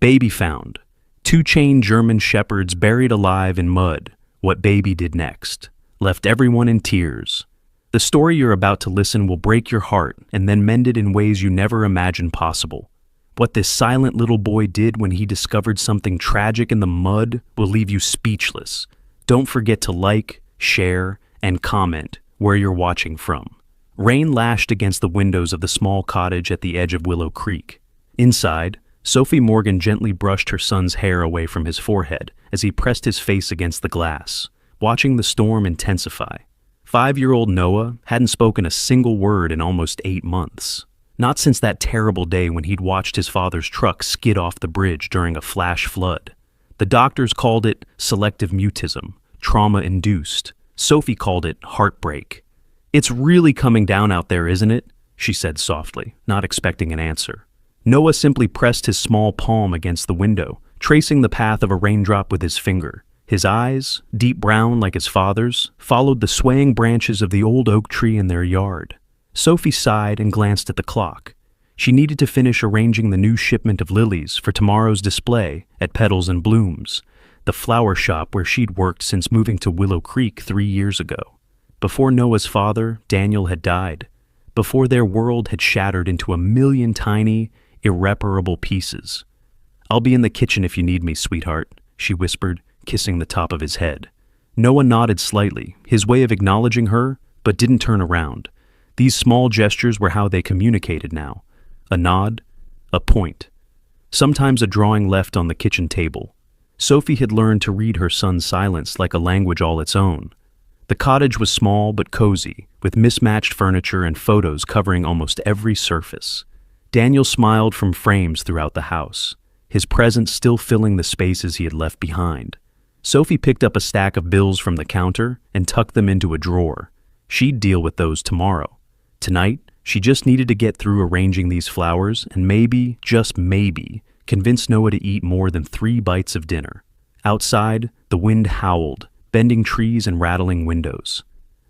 Baby found. Two chained German shepherds buried alive in mud. What baby did next. Left everyone in tears. The story you're about to listen will break your heart and then mend it in ways you never imagined possible. What this silent little boy did when he discovered something tragic in the mud will leave you speechless. Don't forget to like, share, and comment where you're watching from. Rain lashed against the windows of the small cottage at the edge of Willow Creek. Inside, Sophie Morgan gently brushed her son's hair away from his forehead as he pressed his face against the glass, watching the storm intensify. 5-year-old Noah hadn't spoken a single word in almost 8 months. Not since that terrible day when he'd watched his father's truck skid off the bridge during a flash flood. The doctors called it selective mutism, trauma-induced. Sophie called it heartbreak. "It's really coming down out there, isn't it?" she said softly, not expecting an answer. Noah simply pressed his small palm against the window, tracing the path of a raindrop with his finger. His eyes, deep brown like his father's, followed the swaying branches of the old oak tree in their yard. Sophie sighed and glanced at the clock. She needed to finish arranging the new shipment of lilies for tomorrow's display at Petals and Blooms, the flower shop where she'd worked since moving to Willow Creek 3 years ago. Before Noah's father, Daniel, had died. Before their world had shattered into a million tiny, irreparable pieces. "I'll be in the kitchen if you need me, sweetheart," she whispered, kissing the top of his head. Noah nodded slightly, his way of acknowledging her, but didn't turn around. These small gestures were how they communicated now. A nod, a point. Sometimes a drawing left on the kitchen table. Sophie had learned to read her son's silence like a language all its own. The cottage was small but cozy, with mismatched furniture and photos covering almost every surface. Daniel smiled from frames throughout the house, his presence still filling the spaces he had left behind. Sophie picked up a stack of bills from the counter and tucked them into a drawer. She'd deal with those tomorrow. Tonight, she just needed to get through arranging these flowers and maybe, just maybe, convince Noah to eat more than 3 bites of dinner. Outside, the wind howled, bending trees and rattling windows.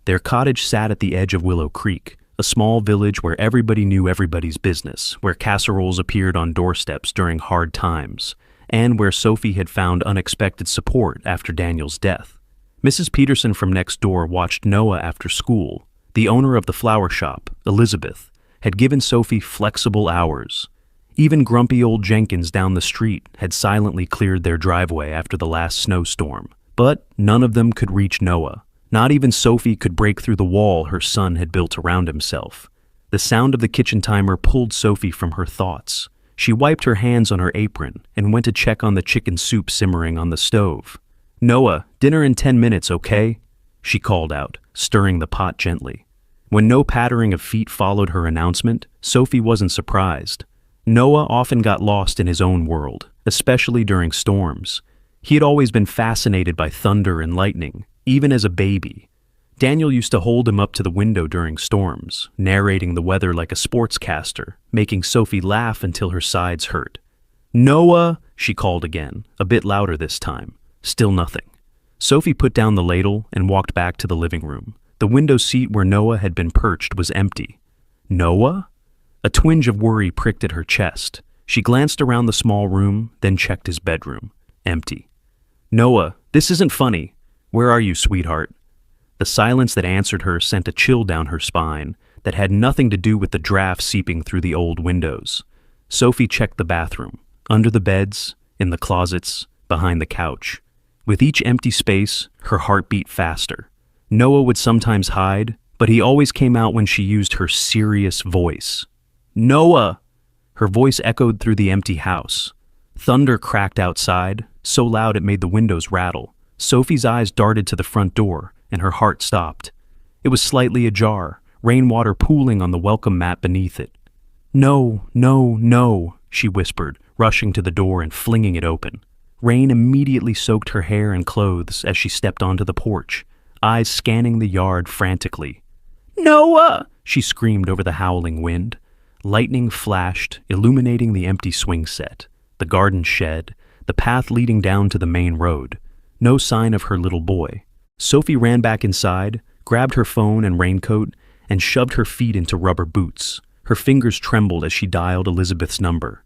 Their cottage sat at the edge of Willow Creek, a small village where everybody knew everybody's business, where casseroles appeared on doorsteps during hard times, and where Sophie had found unexpected support after Daniel's death. Mrs. Peterson from next door watched Noah after school. The owner of the flower shop, Elizabeth, had given Sophie flexible hours. Even grumpy old Jenkins down the street had silently cleared their driveway after the last snowstorm. But none of them could reach Noah. Not even Sophie could break through the wall her son had built around himself. The sound of the kitchen timer pulled Sophie from her thoughts. She wiped her hands on her apron and went to check on the chicken soup simmering on the stove. "Noah, dinner in 10 minutes, okay?" she called out, stirring the pot gently. When no pattering of feet followed her announcement, Sophie wasn't surprised. Noah often got lost in his own world, especially during storms. He had always been fascinated by thunder and lightning, even as a baby. Daniel used to hold him up to the window during storms, narrating the weather like a sportscaster, making Sophie laugh until her sides hurt. "Noah," she called again, a bit louder this time. Still nothing. Sophie put down the ladle and walked back to the living room. The window seat where Noah had been perched was empty. Noah? A twinge of worry pricked at her chest. She glanced around the small room, then checked his bedroom. Empty. "Noah, this isn't funny. Where are you, sweetheart?" The silence that answered her sent a chill down her spine that had nothing to do with the draft seeping through the old windows. Sophie checked the bathroom, under the beds, in the closets, behind the couch. With each empty space, her heart beat faster. Noah would sometimes hide, but he always came out when she used her serious voice. "Noah!" Her voice echoed through the empty house. Thunder cracked outside, so loud it made the windows rattle. Sophie's eyes darted to the front door, and her heart stopped. It was slightly ajar, rainwater pooling on the welcome mat beneath it. "No, no, no," she whispered, rushing to the door and flinging it open. Rain immediately soaked her hair and clothes as she stepped onto the porch, eyes scanning the yard frantically. "Noah!" she screamed over the howling wind. Lightning flashed, illuminating the empty swing set, the garden shed, the path leading down to the main road. No sign of her little boy. Sophie ran back inside, grabbed her phone and raincoat, and shoved her feet into rubber boots. Her fingers trembled as she dialed Elizabeth's number.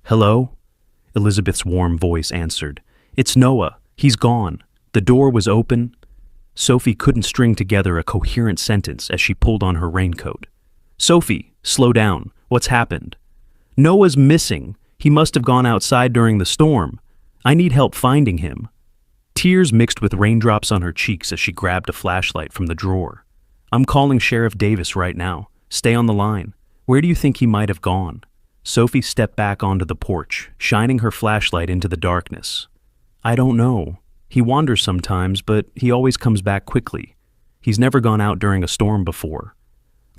"Hello?" Elizabeth's warm voice answered. "It's Noah. He's gone." The door was open. Sophie couldn't string together a coherent sentence as she pulled on her raincoat. "Sophie, slow down. What's happened?" "Noah's missing. He must have gone outside during the storm. I need help finding him." Tears mixed with raindrops on her cheeks as she grabbed a flashlight from the drawer. "I'm calling Sheriff Davis right now. Stay on the line. Where do you think he might have gone?" Sophie stepped back onto the porch, shining her flashlight into the darkness. "I don't know. He wanders sometimes, but he always comes back quickly. He's never gone out during a storm before."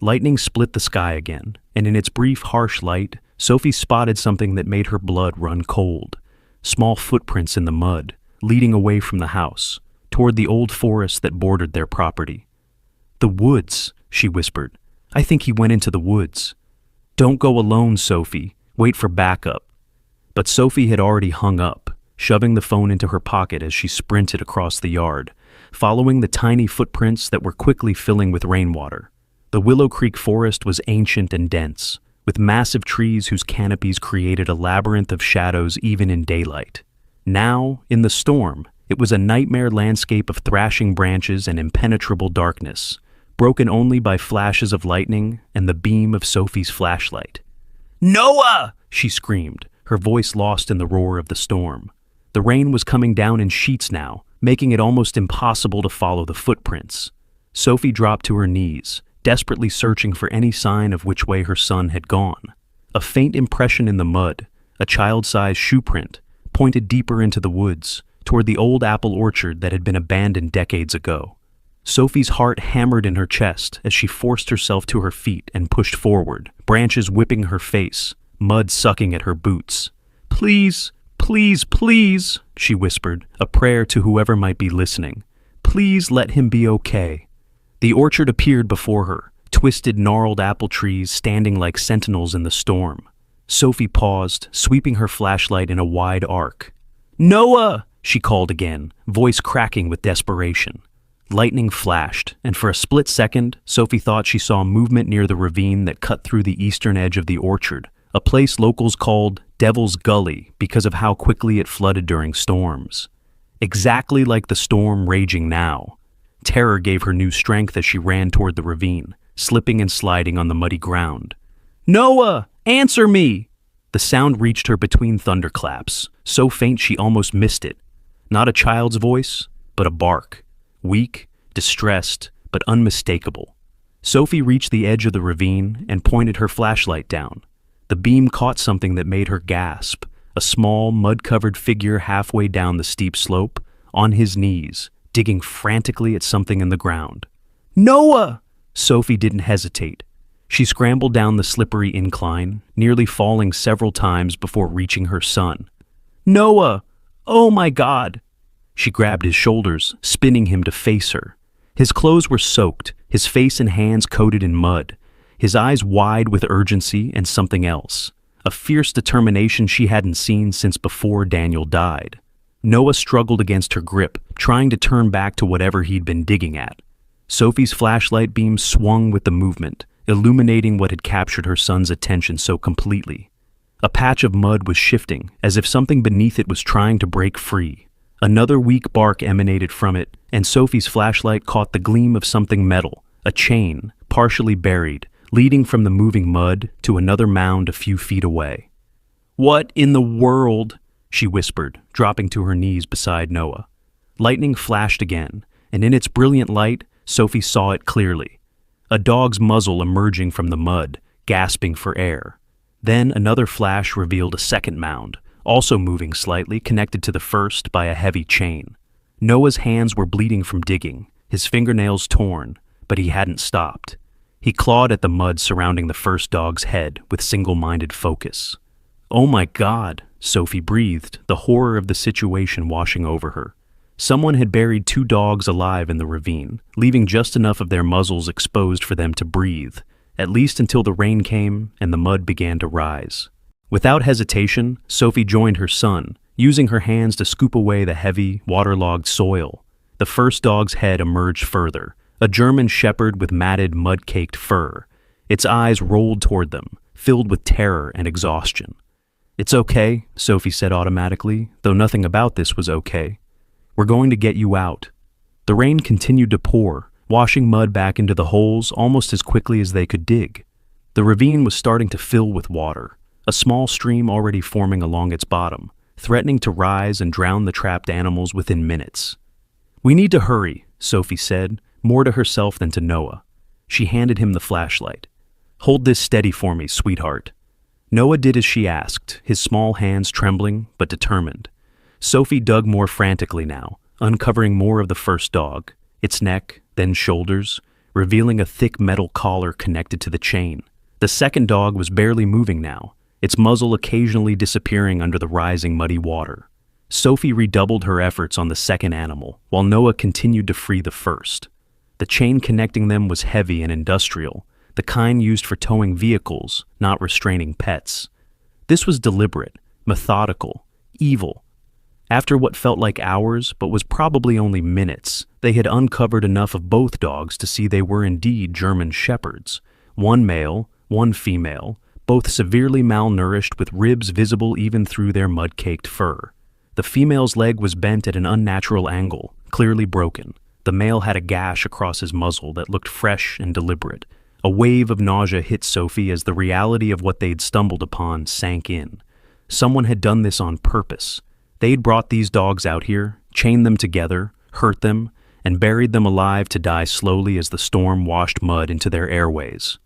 Lightning split the sky again, and in its brief, harsh light, Sophie spotted something that made her blood run cold. Small footprints in the mud, leading away from the house, toward the old forest that bordered their property. "The woods," she whispered. "I think he went into the woods." "Don't go alone, Sophie. Wait for backup." But Sophie had already hung up, shoving the phone into her pocket as she sprinted across the yard, following the tiny footprints that were quickly filling with rainwater. The Willow Creek forest was ancient and dense, with massive trees whose canopies created a labyrinth of shadows even in daylight. Now, in the storm, it was a nightmare landscape of thrashing branches and impenetrable darkness, broken only by flashes of lightning and the beam of Sophie's flashlight. "Noah!" she screamed, her voice lost in the roar of the storm. The rain was coming down in sheets now, making it almost impossible to follow the footprints. Sophie dropped to her knees, desperately searching for any sign of which way her son had gone. A faint impression in the mud, a child-sized shoe print, pointed deeper into the woods, toward the old apple orchard that had been abandoned decades ago. Sophie's heart hammered in her chest as she forced herself to her feet and pushed forward, branches whipping her face, mud sucking at her boots. "Please, please, please," she whispered, a prayer to whoever might be listening. "Please let him be okay." The orchard appeared before her, twisted, gnarled apple trees standing like sentinels in the storm. Sophie paused, sweeping her flashlight in a wide arc. "Noah!" she called again, voice cracking with desperation. Lightning flashed, and for a split second, Sophie thought she saw movement near the ravine that cut through the eastern edge of the orchard, a place locals called Devil's Gully because of how quickly it flooded during storms. Exactly like the storm raging now. Terror gave her new strength as she ran toward the ravine, slipping and sliding on the muddy ground. "Noah! Answer me!" The sound reached her between thunderclaps, so faint she almost missed it. Not a child's voice, but a bark. Weak, distressed, but unmistakable. Sophie reached the edge of the ravine and pointed her flashlight down. The beam caught something that made her gasp, a small, mud-covered figure halfway down the steep slope, on his knees, digging frantically at something in the ground. "Noah!" Sophie didn't hesitate. She scrambled down the slippery incline, nearly falling several times before reaching her son. "Noah! Oh my God!" She grabbed his shoulders, spinning him to face her. His clothes were soaked, his face and hands coated in mud, his eyes wide with urgency and something else, a fierce determination she hadn't seen since before Daniel died. Noah struggled against her grip, trying to turn back to whatever he'd been digging at. Sophie's flashlight beam swung with the movement, illuminating what had captured her son's attention so completely. A patch of mud was shifting, as if something beneath it was trying to break free. Another weak bark emanated from it, and Sophie's flashlight caught the gleam of something metal, a chain, partially buried, leading from the moving mud to another mound a few feet away. "What in the world?" she whispered, dropping to her knees beside Noah. Lightning flashed again, and in its brilliant light, Sophie saw it clearly. A dog's muzzle emerging from the mud, gasping for air. Then another flash revealed a second mound, also moving slightly, connected to the first by a heavy chain. Noah's hands were bleeding from digging, his fingernails torn, but he hadn't stopped. He clawed at the mud surrounding the first dog's head with single-minded focus. "Oh my God," Sophie breathed, the horror of the situation washing over her. Someone had buried 2 dogs alive in the ravine, leaving just enough of their muzzles exposed for them to breathe, at least until the rain came and the mud began to rise. Without hesitation, Sophie joined her son, using her hands to scoop away the heavy, waterlogged soil. The first dog's head emerged further, a German shepherd with matted, mud-caked fur. Its eyes rolled toward them, filled with terror and exhaustion. "It's okay," Sophie said automatically, though nothing about this was okay. "We're going to get you out." The rain continued to pour, washing mud back into the holes almost as quickly as they could dig. The ravine was starting to fill with water, a small stream already forming along its bottom, threatening to rise and drown the trapped animals within minutes. "We need to hurry," Sophie said, more to herself than to Noah. She handed him the flashlight. "Hold this steady for me, sweetheart." Noah did as she asked, his small hands trembling but determined. Sophie dug more frantically now, uncovering more of the first dog, its neck, then shoulders, revealing a thick metal collar connected to the chain. The second dog was barely moving now, its muzzle occasionally disappearing under the rising muddy water. Sophie redoubled her efforts on the second animal, while Noah continued to free the first. The chain connecting them was heavy and industrial, the kind used for towing vehicles, not restraining pets. This was deliberate, methodical, evil. After what felt like hours, but was probably only minutes, they had uncovered enough of both dogs to see they were indeed German shepherds. One male, one female, both severely malnourished with ribs visible even through their mud-caked fur. The female's leg was bent at an unnatural angle, clearly broken. The male had a gash across his muzzle that looked fresh and deliberate. A wave of nausea hit Sophie as the reality of what they'd stumbled upon sank in. Someone had done this on purpose. They'd brought these dogs out here, chained them together, hurt them, and buried them alive to die slowly as the storm washed mud into their airways.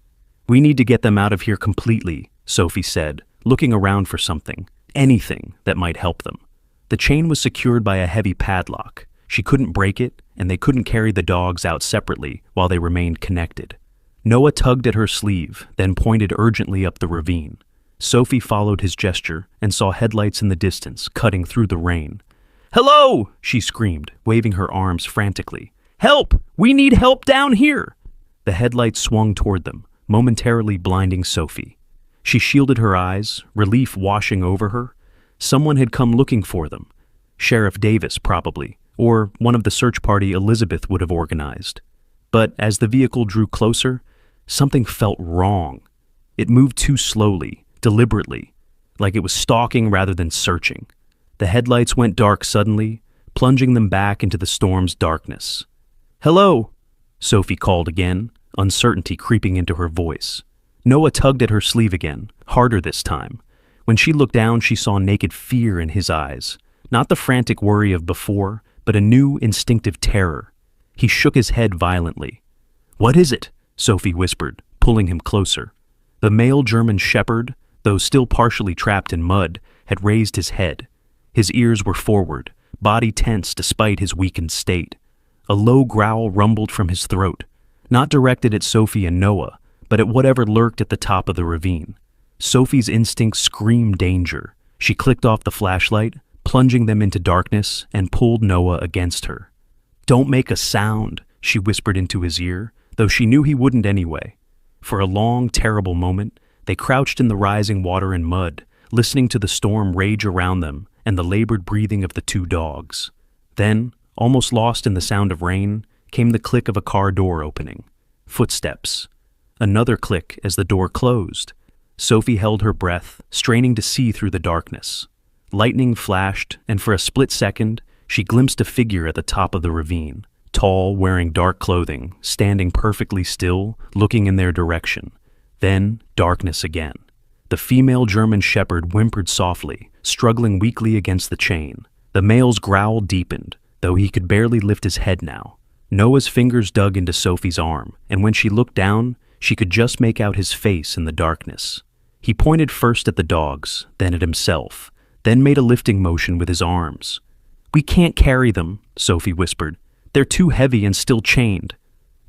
"We need to get them out of here completely," Sophie said, looking around for something, anything that might help them. The chain was secured by a heavy padlock. She couldn't break it, and they couldn't carry the dogs out separately while they remained connected. Noah tugged at her sleeve, then pointed urgently up the ravine. Sophie followed his gesture and saw headlights in the distance, cutting through the rain. "Hello!" she screamed, waving her arms frantically. "Help! We need help down here!" The headlights swung toward them, momentarily blinding Sophie. She shielded her eyes, relief washing over her. Someone had come looking for them. Sheriff Davis, probably, or one of the search party Elizabeth would have organized. But as the vehicle drew closer, something felt wrong. It moved too slowly, deliberately, like it was stalking rather than searching. The headlights went dark suddenly, plunging them back into the storm's darkness. "Hello," Sophie called again, uncertainty creeping into her voice. Noah tugged at her sleeve again, harder this time. When she looked down, she saw naked fear in his eyes. Not the frantic worry of before, but a new instinctive terror. He shook his head violently. "What is it?" Sophie whispered, pulling him closer. The male German shepherd, though still partially trapped in mud, had raised his head. His ears were forward, body tense despite his weakened state. A low growl rumbled from his throat, not directed at Sophie and Noah, but at whatever lurked at the top of the ravine. Sophie's instincts screamed danger. She clicked off the flashlight, plunging them into darkness, and pulled Noah against her. "Don't make a sound," she whispered into his ear, though she knew he wouldn't anyway. For a long, terrible moment, they crouched in the rising water and mud, listening to the storm rage around them and the labored breathing of the two dogs. Then, almost lost in the sound of rain, came the click of a car door opening. Footsteps. Another click as the door closed. Sophie held her breath, straining to see through the darkness. Lightning flashed, and for a split second, she glimpsed a figure at the top of the ravine, tall, wearing dark clothing, standing perfectly still, looking in their direction. Then, darkness again. The female German shepherd whimpered softly, struggling weakly against the chain. The male's growl deepened, though he could barely lift his head now. Noah's fingers dug into Sophie's arm, and when she looked down, she could just make out his face in the darkness. He pointed first at the dogs, then at himself, then made a lifting motion with his arms. "We can't carry them," Sophie whispered. "They're too heavy and still chained."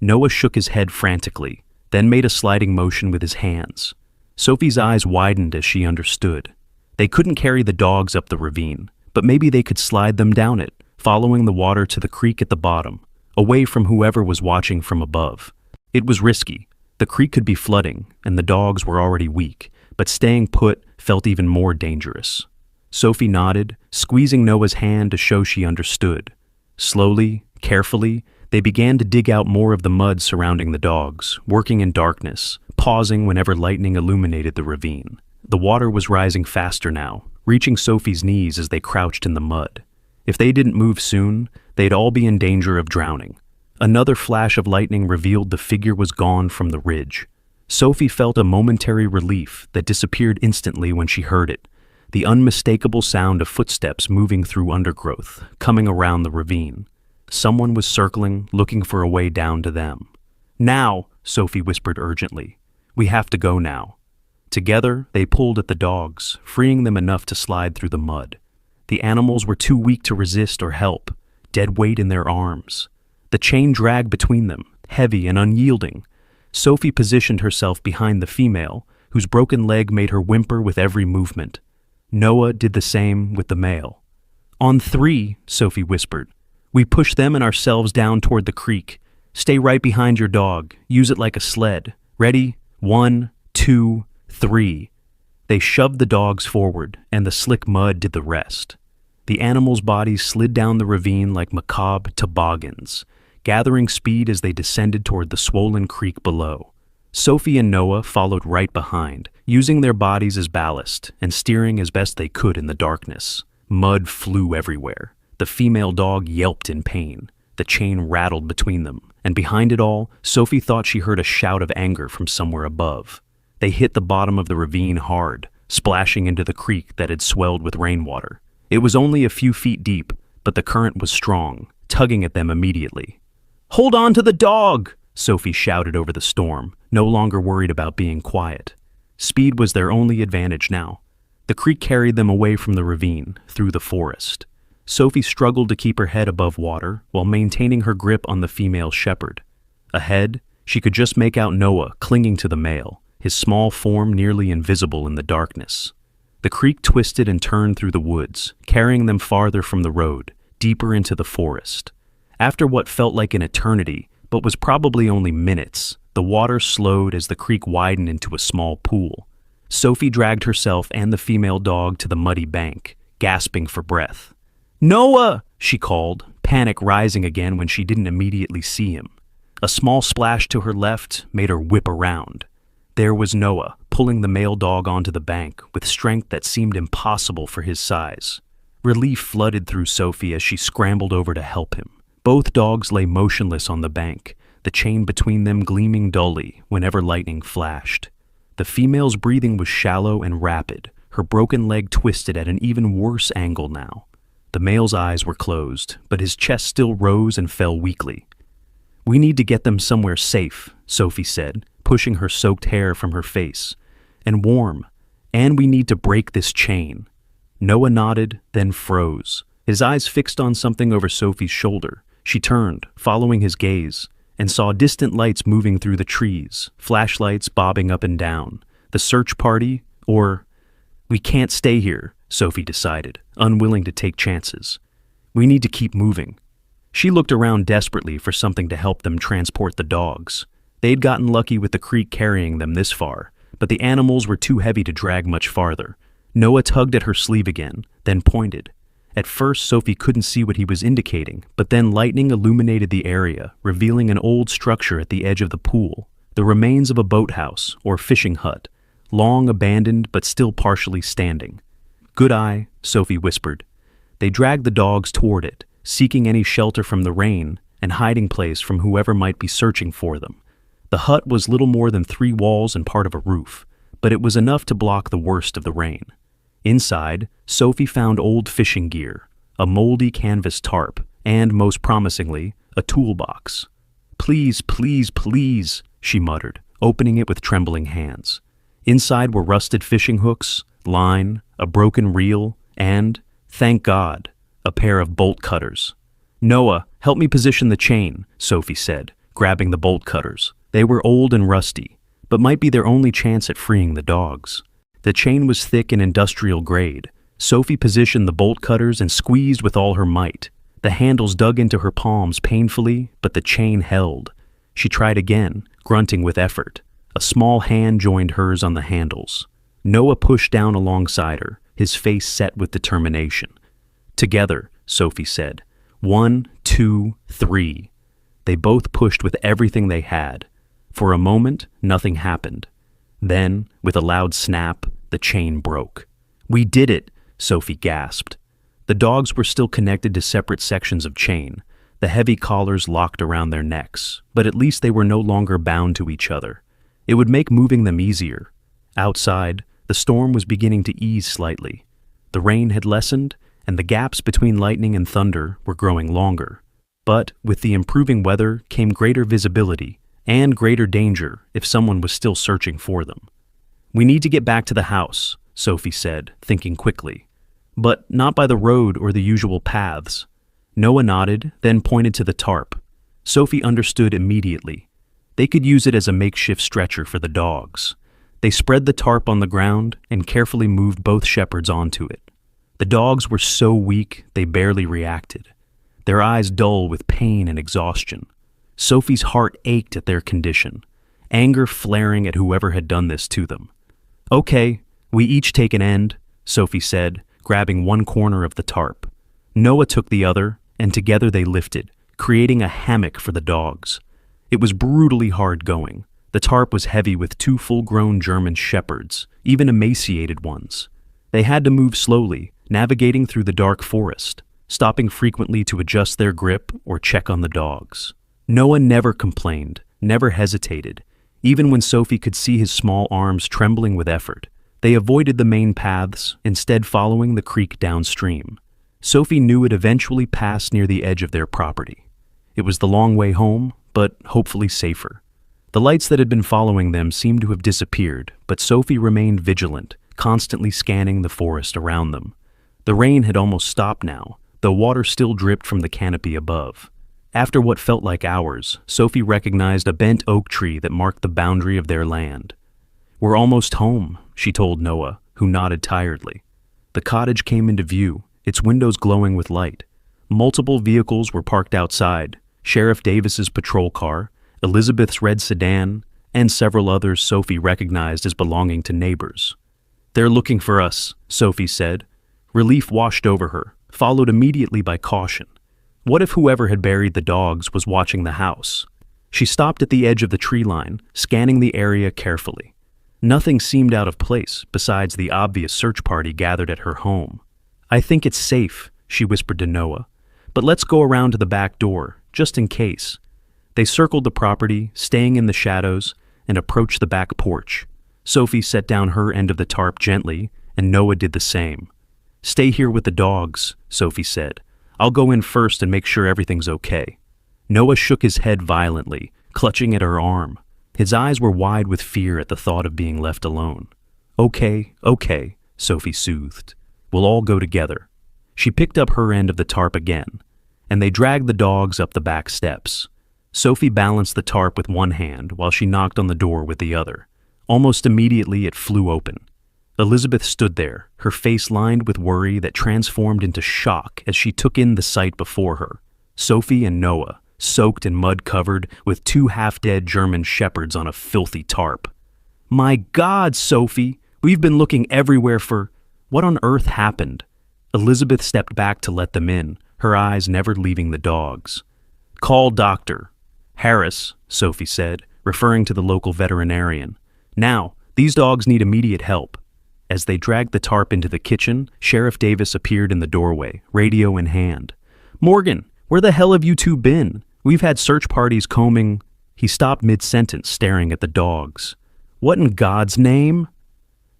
Noah shook his head frantically, then made a sliding motion with his hands. Sophie's eyes widened as she understood. They couldn't carry the dogs up the ravine, but maybe they could slide them down it, following the water to the creek at the bottom, away from whoever was watching from above. It was risky. The creek could be flooding, and the dogs were already weak, but staying put felt even more dangerous. Sophie nodded, squeezing Noah's hand to show she understood. Slowly, carefully, they began to dig out more of the mud surrounding the dogs, working in darkness, pausing whenever lightning illuminated the ravine. The water was rising faster now, reaching Sophie's knees as they crouched in the mud. If they didn't move soon, they'd all be in danger of drowning. Another flash of lightning revealed the figure was gone from the ridge. Sophie felt a momentary relief that disappeared instantly when she heard it, the unmistakable sound of footsteps moving through undergrowth, coming around the ravine. Someone was circling, looking for a way down to them. "Now," Sophie whispered urgently. "We have to go now." Together, they pulled at the dogs, freeing them enough to slide through the mud. The animals were too weak to resist or help, dead weight in their arms. The chain dragged between them, heavy and unyielding. Sophie positioned herself behind the female, whose broken leg made her whimper with every movement. Noah did the same with the male. "On 3, Sophie whispered. "We push them and ourselves down toward the creek. Stay right behind your dog. Use it like a sled. Ready? 1, 2, 3. They shoved the dogs forward, and the slick mud did the rest. The animals' bodies slid down the ravine like macabre toboggans, gathering speed as they descended toward the swollen creek below. Sophie and Noah followed right behind, using their bodies as ballast and steering as best they could in the darkness. Mud flew everywhere. The female dog yelped in pain. The chain rattled between them, and behind it all, Sophie thought she heard a shout of anger from somewhere above. They hit the bottom of the ravine hard, splashing into the creek that had swelled with rainwater. It was only a few feet deep, but the current was strong, tugging at them immediately. "Hold on to the dog!" Sophie shouted over the storm, no longer worried about being quiet. Speed was their only advantage now. The creek carried them away from the ravine, through the forest. Sophie struggled to keep her head above water while maintaining her grip on the female shepherd. Ahead, she could just make out Noah clinging to the male, his small form nearly invisible in the darkness. The creek twisted and turned through the woods, carrying them farther from the road, deeper into the forest. After what felt like an eternity, but was probably only minutes, the water slowed as the creek widened into a small pool. Sophie dragged herself and the female dog to the muddy bank, gasping for breath. "Noah!" she called, panic rising again when she didn't immediately see him. A small splash to her left made her whip around. There was Noah, pulling the male dog onto the bank with strength that seemed impossible for his size. Relief flooded through Sophie as she scrambled over to help him. Both dogs lay motionless on the bank, the chain between them gleaming dully whenever lightning flashed. The female's breathing was shallow and rapid, her broken leg twisted at an even worse angle now. The male's eyes were closed, but his chest still rose and fell weakly. "We need to get them somewhere safe," Sophie said, pushing her soaked hair from her face. "And warm. And we need to break this chain." Noah nodded, then froze. His eyes fixed on something over Sophie's shoulder. She turned, following his gaze, and saw distant lights moving through the trees, flashlights bobbing up and down. The search party, or... "We can't stay here," Sophie decided, unwilling to take chances. "We need to keep moving." She looked around desperately for something to help them transport the dogs. They'd gotten lucky with the creek carrying them this far, but the animals were too heavy to drag much farther. Noah tugged at her sleeve again, then pointed. At first, Sophie couldn't see what he was indicating, but then lightning illuminated the area, revealing an old structure at the edge of the pool, the remains of a boathouse or fishing hut, long abandoned but still partially standing. "Good eye," Sophie whispered. They dragged the dogs toward it, seeking any shelter from the rain and hiding place from whoever might be searching for them. The hut was little more than 3 walls and part of a roof, but it was enough to block the worst of the rain. Inside, Sophie found old fishing gear, a moldy canvas tarp, and, most promisingly, a toolbox. "Please, please, please," she muttered, opening it with trembling hands. Inside were rusted fishing hooks, line, a broken reel, and, thank God, a pair of bolt cutters. "Noah, help me position the chain," Sophie said, grabbing the bolt cutters. They were old and rusty, but might be their only chance at freeing the dogs. The chain was thick and industrial grade. Sophie positioned the bolt cutters and squeezed with all her might. The handles dug into her palms painfully, but the chain held. She tried again, grunting with effort. A small hand joined hers on the handles. Noah pushed down alongside her, his face set with determination. "Together," Sophie said. 1, 2, 3. They both pushed with everything they had. For a moment, nothing happened. Then, with a loud snap, the the chain broke. "We did it," Sophie gasped. The dogs were still connected to separate sections of chain, the heavy collars locked around their necks, but at least they were no longer bound to each other. It would make moving them easier. Outside, the storm was beginning to ease slightly. The rain had lessened, and the gaps between lightning and thunder were growing longer. But with the improving weather came greater visibility and greater danger if someone was still searching for them. "We need to get back to the house," Sophie said, thinking quickly. "But not by the road or the usual paths." Noah nodded, then pointed to the tarp. Sophie understood immediately. They could use it as a makeshift stretcher for the dogs. They spread the tarp on the ground and carefully moved both shepherds onto it. The dogs were so weak they barely reacted, their eyes dull with pain and exhaustion. Sophie's heart ached at their condition, anger flaring at whoever had done this to them. "Okay, we each take an end," Sophie said, grabbing one corner of the tarp. Noah took the other, and together they lifted, creating a hammock for the dogs. It was brutally hard going. The tarp was heavy with 2 full-grown German shepherds, even emaciated ones. They had to move slowly, navigating through the dark forest, stopping frequently to adjust their grip or check on the dogs. Noah never complained, never hesitated. Even when Sophie could see his small arms trembling with effort, they avoided the main paths, instead following the creek downstream. Sophie knew it eventually passed near the edge of their property. It was the long way home, but hopefully safer. The lights that had been following them seemed to have disappeared, but Sophie remained vigilant, constantly scanning the forest around them. The rain had almost stopped now, though water still dripped from the canopy above. After what felt like hours, Sophie recognized a bent oak tree that marked the boundary of their land. "We're almost home," she told Noah, who nodded tiredly. The cottage came into view, its windows glowing with light. Multiple vehicles were parked outside: Sheriff Davis's patrol car, Elizabeth's red sedan, and several others Sophie recognized as belonging to neighbors. "They're looking for us," Sophie said. Relief washed over her, followed immediately by caution. What if whoever had buried the dogs was watching the house? She stopped at the edge of the tree line, scanning the area carefully. Nothing seemed out of place besides the obvious search party gathered at her home. "I think it's safe," she whispered to Noah, "but let's go around to the back door, just in case." They circled the property, staying in the shadows, and approached the back porch. Sophie set down her end of the tarp gently, and Noah did the same. "Stay here with the dogs," Sophie said. "I'll go in first and make sure everything's okay." Noah shook his head violently, clutching at her arm. His eyes were wide with fear at the thought of being left alone. Okay, Sophie soothed. "We'll all go together." She picked up her end of the tarp again, and they dragged the dogs up the back steps. Sophie balanced the tarp with one hand while she knocked on the door with the other. Almost immediately it flew open. Elizabeth stood there, her face lined with worry that transformed into shock as she took in the sight before her. Sophie and Noah, soaked and mud-covered, with 2 half-dead German shepherds on a filthy tarp. "My God, Sophie! We've been looking everywhere for—" What on earth happened? Elizabeth stepped back to let them in, her eyes never leaving the dogs. "Call Dr. Harris," Sophie said, referring to the local veterinarian. "Now, these dogs need immediate help." As they dragged the tarp into the kitchen, Sheriff Davis appeared in the doorway, radio in hand. "Morgan, where the hell have you two been? We've had search parties combing—" He stopped mid-sentence, staring at the dogs. "What in God's name?"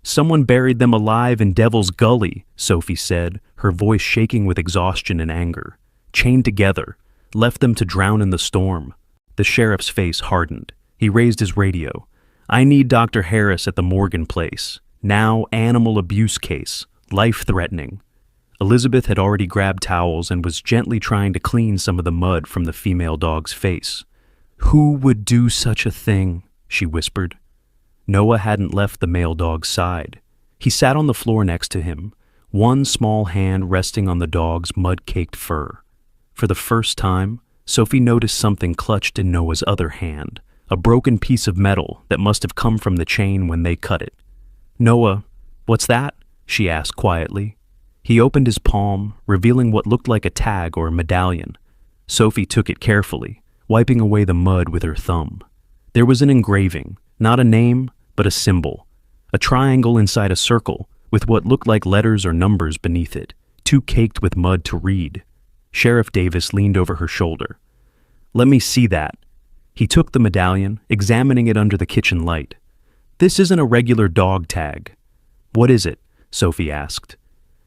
"Someone buried them alive in Devil's Gully," Sophie said, her voice shaking with exhaustion and anger. "Chained together. Left them to drown in the storm." The sheriff's face hardened. He raised his radio. "I need Dr. Harris at the Morgan place. Now, animal abuse case. Life-threatening." Elizabeth had already grabbed towels and was gently trying to clean some of the mud from the female dog's face. "Who would do such a thing?" she whispered. Noah hadn't left the male dog's side. He sat on the floor next to him, one small hand resting on the dog's mud-caked fur. For the first time, Sophie noticed something clutched in Noah's other hand, a broken piece of metal that must have come from the chain when they cut it. "Noah, what's that?" she asked quietly. He opened his palm, revealing what looked like a tag or a medallion. Sophie took it carefully, wiping away the mud with her thumb. There was an engraving, not a name, but a symbol. A triangle inside a circle, with what looked like letters or numbers beneath it, too caked with mud to read. Sheriff Davis leaned over her shoulder. "Let me see that." He took the medallion, examining it under the kitchen light. "This isn't a regular dog tag." "What is it?" Sophie asked.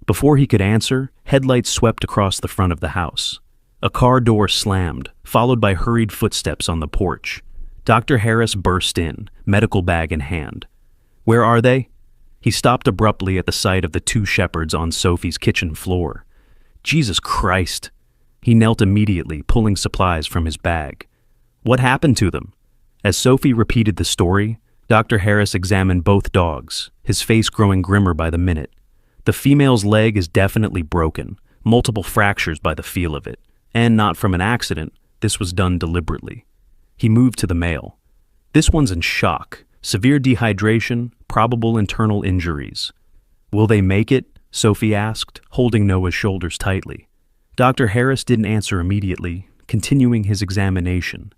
Before he could answer, headlights swept across the front of the house. A car door slammed, followed by hurried footsteps on the porch. Dr. Harris burst in, medical bag in hand. "Where are they?" He stopped abruptly at the sight of the two shepherds on Sophie's kitchen floor. Jesus Christ! He knelt immediately, pulling supplies from his bag. "What happened to them?" As Sophie repeated the story, Dr. Harris examined both dogs, his face growing grimmer by the minute. The female's leg is definitely broken, multiple fractures by the feel of it, and not from an accident. This was done deliberately. He moved to the male. "This one's in shock, severe dehydration, probable internal injuries." "Will they make it?" Sophie asked, holding Noah's shoulders tightly. Dr. Harris didn't answer immediately, continuing his examination.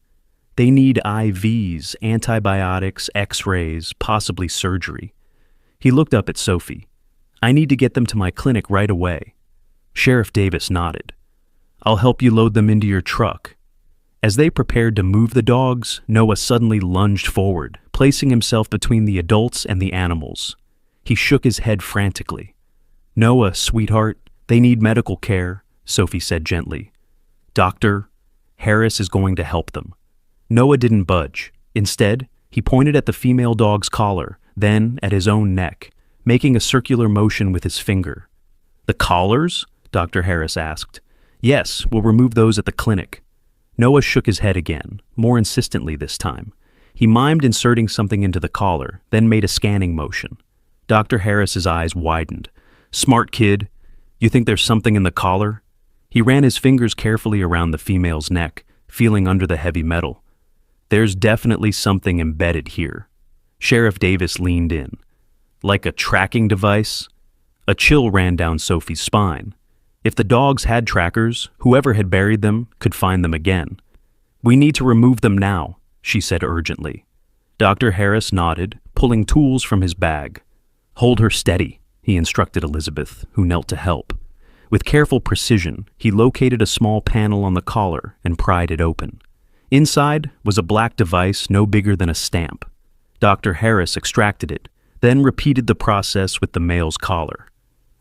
"They need IVs, antibiotics, X-rays, possibly surgery." He looked up at Sophie. "I need to get them to my clinic right away." Sheriff Davis nodded. "I'll help you load them into your truck." As they prepared to move the dogs, Noah suddenly lunged forward, placing himself between the adults and the animals. He shook his head frantically. "Noah, sweetheart, they need medical care," Sophie said gently. "Dr. Harris is going to help them." Noah didn't budge. Instead, he pointed at the female dog's collar, then at his own neck, making a circular motion with his finger. "The collars?" Dr. Harris asked. "Yes, we'll remove those at the clinic." Noah shook his head again, more insistently this time. He mimed inserting something into the collar, then made a scanning motion. Dr. Harris's eyes widened. "Smart kid. You think there's something in the collar?" He ran his fingers carefully around the female's neck, feeling under the heavy metal. "There's definitely something embedded here." Sheriff Davis leaned in. "Like a tracking device?" A chill ran down Sophie's spine. If the dogs had trackers, whoever had buried them could find them again. "We need to remove them now," she said urgently. Dr. Harris nodded, pulling tools from his bag. "Hold her steady," he instructed Elizabeth, who knelt to help. With careful precision, he located a small panel on the collar and pried it open. Inside was a black device no bigger than a stamp. Dr. Harris extracted it, then repeated the process with the male's collar.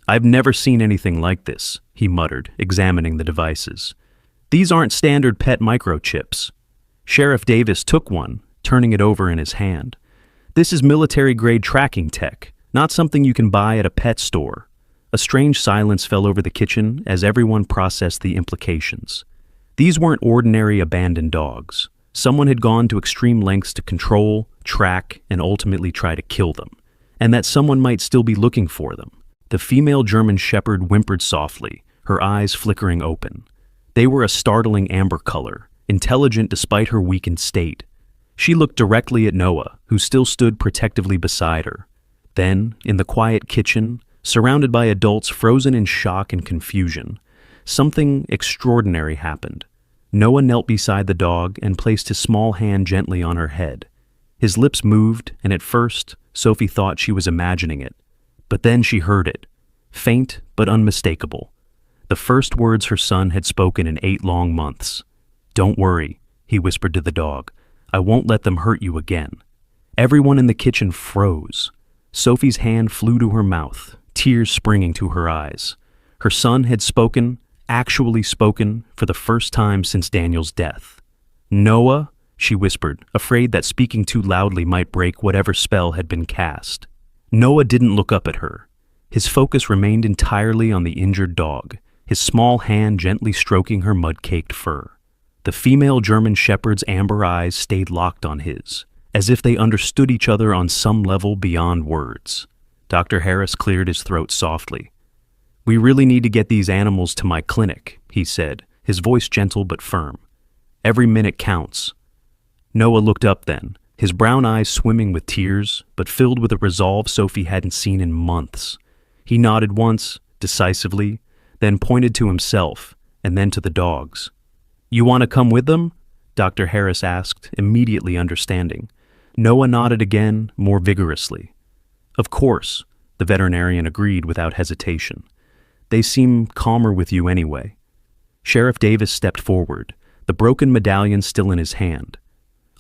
"I've never seen anything like this," he muttered, examining the devices. "These aren't standard pet microchips." Sheriff Davis took one, turning it over in his hand. "This is military-grade tracking tech, not something you can buy at a pet store." A strange silence fell over the kitchen as everyone processed the implications. These weren't ordinary abandoned dogs. Someone had gone to extreme lengths to control, track, and ultimately try to kill them, and that someone might still be looking for them. The female German shepherd whimpered softly, her eyes flickering open. They were a startling amber color, intelligent despite her weakened state. She looked directly at Noah, who still stood protectively beside her. Then, in the quiet kitchen, surrounded by adults frozen in shock and confusion, something extraordinary happened. Noah knelt beside the dog and placed his small hand gently on her head. His lips moved, and at first, Sophie thought she was imagining it. But then she heard it, faint but unmistakable. The first words her son had spoken in 8 long months. "Don't worry," he whispered to the dog. "I won't let them hurt you again." Everyone in the kitchen froze. Sophie's hand flew to her mouth, tears springing to her eyes. Her son had spoken, actually spoken, for the first time since Daniel's death. "Noah," she whispered, afraid that speaking too loudly might break whatever spell had been cast. Noah didn't look up at her. His focus remained entirely on the injured dog, his small hand gently stroking her mud-caked fur. The female German shepherd's amber eyes stayed locked on his, as if they understood each other on some level beyond words. Dr. Harris cleared his throat softly. "We really need to get these animals to my clinic," he said, his voice gentle but firm. "Every minute counts." Noah looked up then, his brown eyes swimming with tears, but filled with a resolve Sophie hadn't seen in months. He nodded once, decisively, then pointed to himself, and then to the dogs. "You want to come with them?" Dr. Harris asked, immediately understanding. Noah nodded again, more vigorously. Of course, the veterinarian agreed without hesitation. They seem calmer with you anyway. Sheriff Davis stepped forward, the broken medallion still in his hand.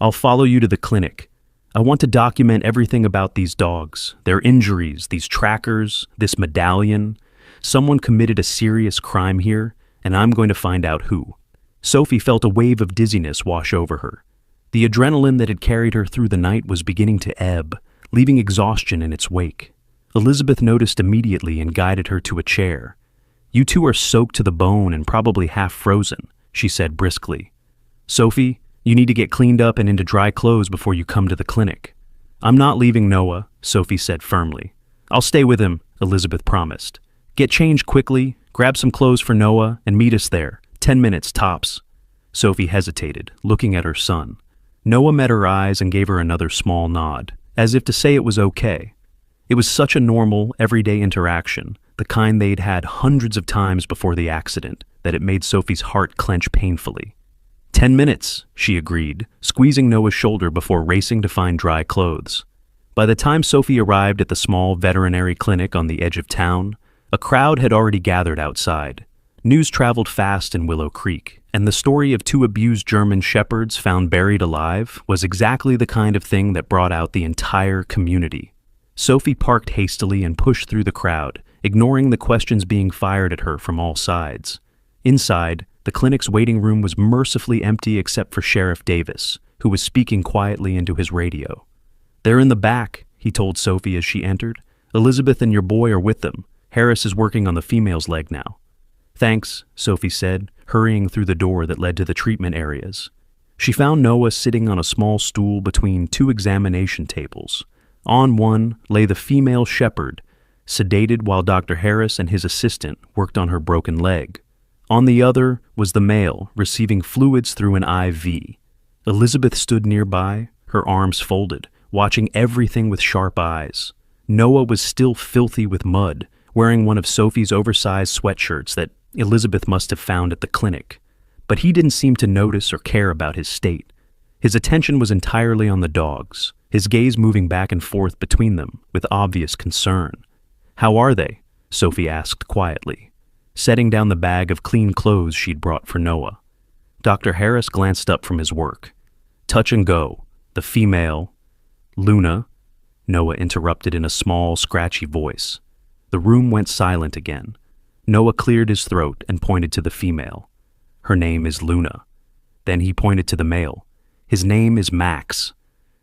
I'll follow you to the clinic. I want to document everything about these dogs, their injuries, these trackers, this medallion. Someone committed a serious crime here, and I'm going to find out who. Sophie felt a wave of dizziness wash over her. The adrenaline that had carried her through the night was beginning to ebb, leaving exhaustion in its wake. Elizabeth noticed immediately and guided her to a chair. You two are soaked to the bone and probably half frozen, she said briskly. Sophie, you need to get cleaned up and into dry clothes before you come to the clinic. I'm not leaving Noah, Sophie said firmly. I'll stay with him, Elizabeth promised. Get changed quickly, grab some clothes for Noah, and meet us there. 10 minutes tops. Sophie hesitated, looking at her son. Noah met her eyes and gave her another small nod, as if to say it was okay. It was such a normal, everyday interaction, the kind they'd had hundreds of times before the accident, that it made Sophie's heart clench painfully. 10 minutes, she agreed, squeezing Noah's shoulder before racing to find dry clothes. By the time Sophie arrived at the small veterinary clinic on the edge of town, a crowd had already gathered outside. News traveled fast in Willow Creek, and the story of two abused German shepherds found buried alive was exactly the kind of thing that brought out the entire community. Sophie parked hastily and pushed through the crowd, ignoring the questions being fired at her from all sides. Inside, the clinic's waiting room was mercifully empty except for Sheriff Davis, who was speaking quietly into his radio. They're in the back, he told Sophie as she entered. Elizabeth and your boy are with them. Harris is working on the female's leg now. Thanks, Sophie said, hurrying through the door that led to the treatment areas. She found Noah sitting on a small stool between two examination tables. On one lay the female shepherd, sedated while Dr. Harris and his assistant worked on her broken leg. On the other was the male, receiving fluids through an IV. Elizabeth stood nearby, her arms folded, watching everything with sharp eyes. Noah was still filthy with mud, wearing one of Sophie's oversized sweatshirts that Elizabeth must have found at the clinic. But he didn't seem to notice or care about his state. His attention was entirely on the dogs, his gaze moving back and forth between them with obvious concern. How are they? Sophie asked quietly, setting down the bag of clean clothes she'd brought for Noah. Dr. Harris glanced up from his work. Touch and go. The female. Luna, Noah interrupted in a small, scratchy voice. The room went silent again. Noah cleared his throat and pointed to the female. Her name is Luna. Then he pointed to the male. His name is Max.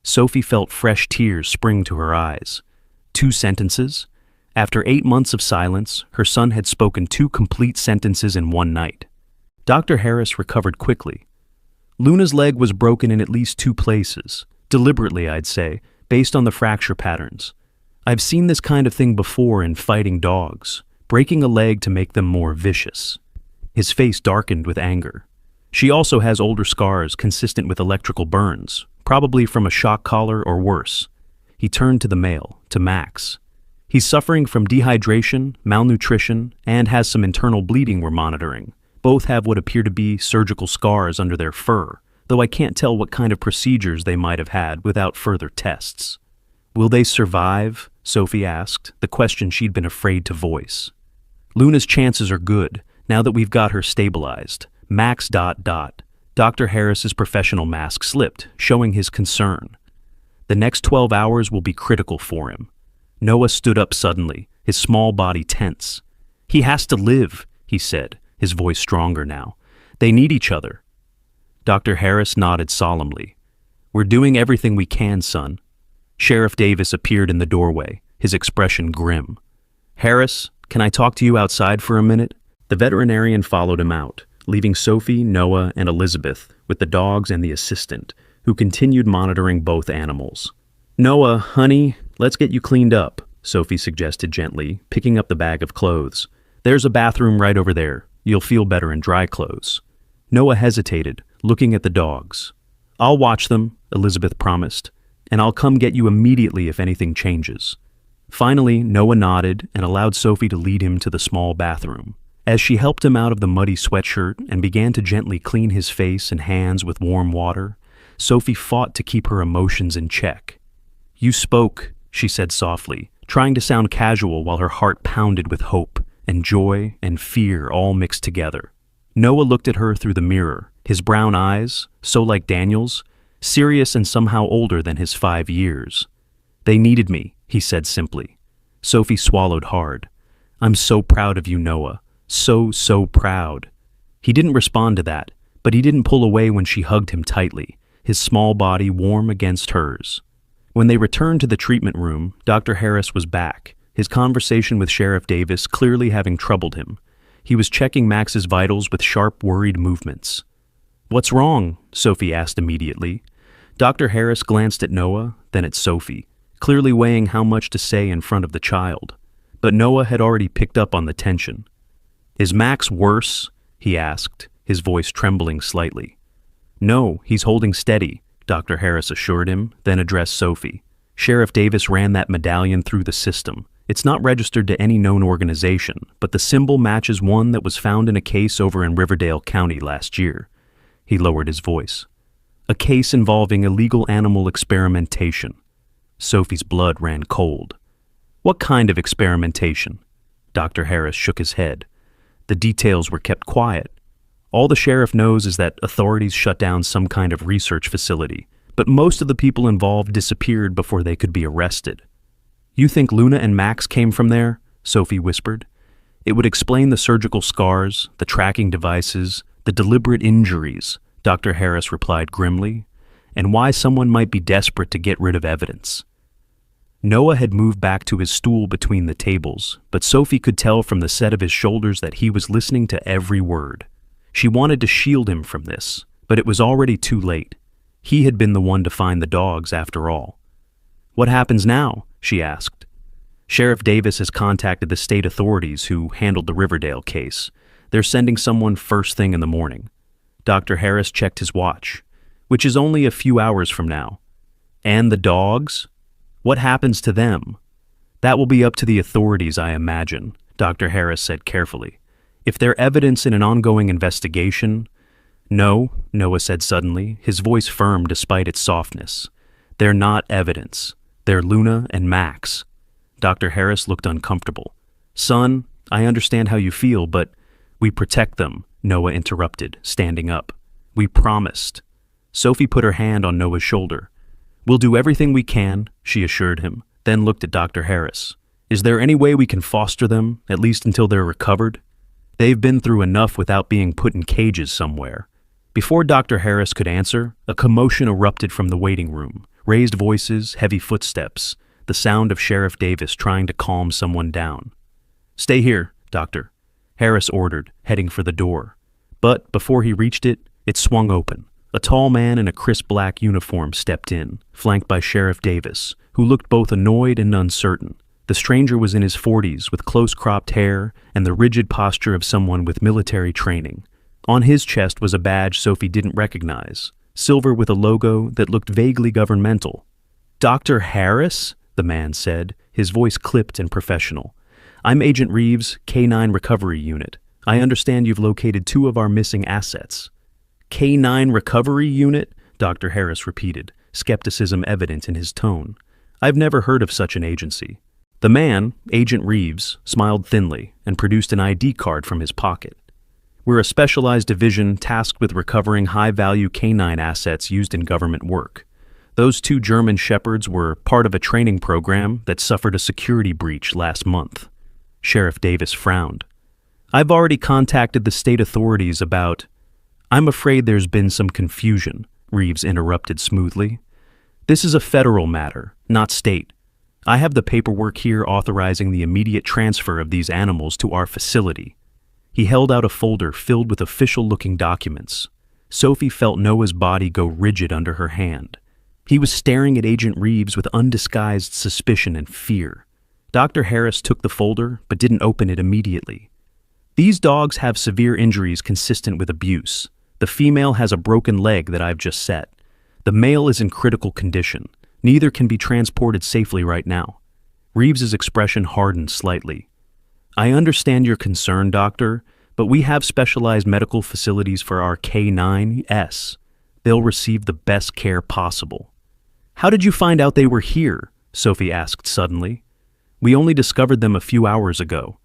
Sophie felt fresh tears spring to her eyes. 2 sentences? After 8 months of silence, her son had spoken 2 complete sentences in one night. Dr. Harris recovered quickly. Luna's leg was broken in at least 2 places, deliberately, I'd say, based on the fracture patterns. I've seen this kind of thing before in fighting dogs, breaking a leg to make them more vicious. His face darkened with anger. She also has older scars consistent with electrical burns, probably from a shock collar or worse. He turned to the male, to Max. He's suffering from dehydration, malnutrition, and has some internal bleeding we're monitoring. Both have what appear to be surgical scars under their fur, though I can't tell what kind of procedures they might have had without further tests. Will they survive? Sophie asked, the question she'd been afraid to voice. Luna's chances are good, now that we've got her stabilized. Max ... Dr. Harris's professional mask slipped, showing his concern. The next 12 hours will be critical for him. Noah stood up suddenly, his small body tense. He has to live, he said, his voice stronger now. They need each other. Dr. Harris nodded solemnly. We're doing everything we can, son. Sheriff Davis appeared in the doorway, his expression grim. Harris, can I talk to you outside for a minute? The veterinarian followed him out, leaving Sophie, Noah, and Elizabeth with the dogs and the assistant, who continued monitoring both animals. Noah, honey, let's get you cleaned up, Sophie suggested gently, picking up the bag of clothes. There's a bathroom right over there. You'll feel better in dry clothes. Noah hesitated, looking at the dogs. I'll watch them, Elizabeth promised, and I'll come get you immediately if anything changes. Finally, Noah nodded and allowed Sophie to lead him to the small bathroom. As she helped him out of the muddy sweatshirt and began to gently clean his face and hands with warm water, Sophie fought to keep her emotions in check. You spoke, she said softly, trying to sound casual while her heart pounded with hope and joy and fear all mixed together. Noah looked at her through the mirror, his brown eyes, so like Daniel's, serious and somehow older than his 5 years. "They needed me," he said simply. Sophie swallowed hard. "I'm so proud of you, Noah. So proud." He didn't respond to that, but he didn't pull away when she hugged him tightly, his small body warm against hers. When they returned to the treatment room, Dr. Harris was back, his conversation with Sheriff Davis clearly having troubled him. He was checking Max's vitals with sharp, worried movements. "What's wrong?" Sophie asked immediately. Dr. Harris glanced at Noah, then at Sophie, clearly weighing how much to say in front of the child. But Noah had already picked up on the tension. "Is Max worse?" he asked, his voice trembling slightly. "No, he's holding steady," Dr. Harris assured him, then addressed Sophie. "Sheriff Davis ran that medallion through the system. It's not registered to any known organization, but the symbol matches one that was found in a case over in Riverdale County last year." He lowered his voice. "A case involving illegal animal experimentation." Sophie's blood ran cold. "What kind of experimentation?" Dr. Harris shook his head. "The details were kept quiet. All the sheriff knows is that authorities shut down some kind of research facility, but most of the people involved disappeared before they could be arrested." "You think Luna and Max came from there?" Sophie whispered. "It would explain the surgical scars, the tracking devices, the deliberate injuries," Dr. Harris replied grimly, "and why someone might be desperate to get rid of evidence." Noah had moved back to his stool between the tables, but Sophie could tell from the set of his shoulders that he was listening to every word. She wanted to shield him from this, but it was already too late. He had been the one to find the dogs after all. "What happens now?" she asked. "Sheriff Davis has contacted the state authorities who handled the Riverdale case. They're sending someone first thing in the morning." Dr. Harris checked his watch. "Which is only a few hours from now." "And the dogs? What happens to them?" "That will be up to the authorities, I imagine," Dr. Harris said carefully. "If they're evidence in an ongoing investigation—" "No," Noah said suddenly, his voice firm despite its softness. "They're not evidence. They're Luna and Max." Dr. Harris looked uncomfortable. "Son, I understand how you feel, but—" "We protect them," Noah interrupted, standing up. "We promised." Sophie put her hand on Noah's shoulder. "We'll do everything we can," she assured him, then looked at Dr. Harris. "Is there any way we can foster them, at least until they're recovered? They've been through enough without being put in cages somewhere." Before Dr. Harris could answer, a commotion erupted from the waiting room. Raised voices, heavy footsteps, the sound of Sheriff Davis trying to calm someone down. "Stay here, Doctor," Harris ordered, heading for the door. But before he reached it, it swung open. A tall man in a crisp black uniform stepped in, flanked by Sheriff Davis, who looked both annoyed and uncertain. The stranger was in his 40s with close-cropped hair and the rigid posture of someone with military training. On his chest was a badge Sophie didn't recognize, silver with a logo that looked vaguely governmental. "Dr. Harris?" the man said, his voice clipped and professional. "I'm Agent Reeves, Canine Recovery Unit. I understand you've located 2 of our missing assets." "Canine Recovery Unit?" Dr. Harris repeated, skepticism evident in his tone. "I've never heard of such an agency." The man, Agent Reeves, smiled thinly and produced an ID card from his pocket. "We're a specialized division tasked with recovering high-value canine assets used in government work. Those 2 German Shepherds were part of a training program that suffered a security breach last month." Sheriff Davis frowned. "I've already contacted the state authorities about—" "I'm afraid there's been some confusion," Reeves interrupted smoothly. "This is a federal matter, not state. I have the paperwork here authorizing the immediate transfer of these animals to our facility." He held out a folder filled with official-looking documents. Sophie felt Noah's body go rigid under her hand. He was staring at Agent Reeves with undisguised suspicion and fear. Dr. Harris took the folder, but didn't open it immediately. "These dogs have severe injuries consistent with abuse. The female has a broken leg that I've just set. The male is in critical condition. Neither can be transported safely right now." Reeves's expression hardened slightly. "I understand your concern, Doctor, but we have specialized medical facilities for our K9s. They'll receive the best care possible." "How did you find out they were here?" Sophie asked suddenly. We only discovered them a few hours ago.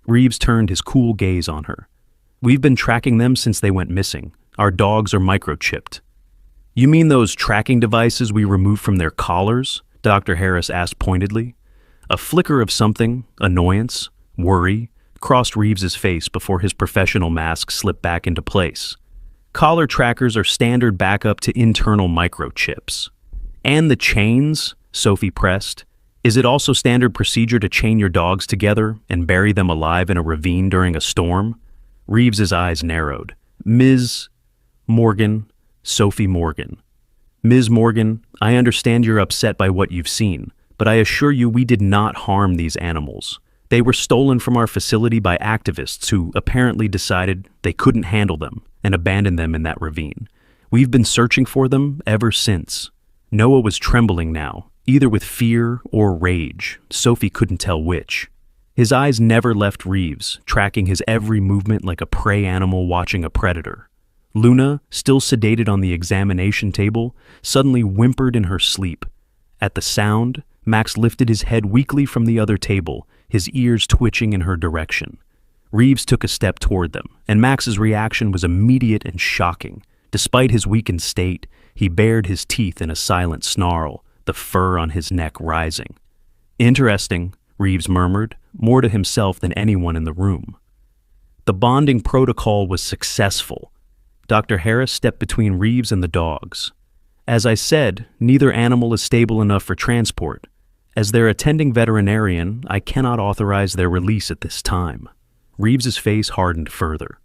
Reeves turned his cool gaze on her. We've been tracking them since they went missing. Our dogs are microchipped. You mean those tracking devices we removed from their collars? Dr. Harris asked pointedly. A flicker of something, annoyance, worry, crossed Reeves's face before his professional mask slipped back into place. Collar trackers are standard backup to internal microchips. And the chains? Sophie pressed. Is it also standard procedure to chain your dogs together and bury them alive in a ravine during a storm? Reeves's eyes narrowed. Ms. Morgan, Sophie Morgan. Ms. Morgan, I understand you're upset by what you've seen, but I assure you we did not harm these animals. They were stolen from our facility by activists who apparently decided they couldn't handle them and abandoned them in that ravine. We've been searching for them ever since. Noah was trembling now, either with fear or rage. Sophie couldn't tell which. His eyes never left Reeves, tracking his every movement like a prey animal watching a predator. Luna, still sedated on the examination table, suddenly whimpered in her sleep. At the sound, Max lifted his head weakly from the other table, his ears twitching in her direction. Reeves took a step toward them, and Max's reaction was immediate and shocking. Despite his weakened state, he bared his teeth in a silent snarl, the fur on his neck rising. Interesting, Reeves murmured, more to himself than anyone in the room. The bonding protocol was successful. Dr. Harris stepped between Reeves and the dogs. As I said, neither animal is stable enough for transport. As their attending veterinarian, I cannot authorize their release at this time. Reeves's face hardened further.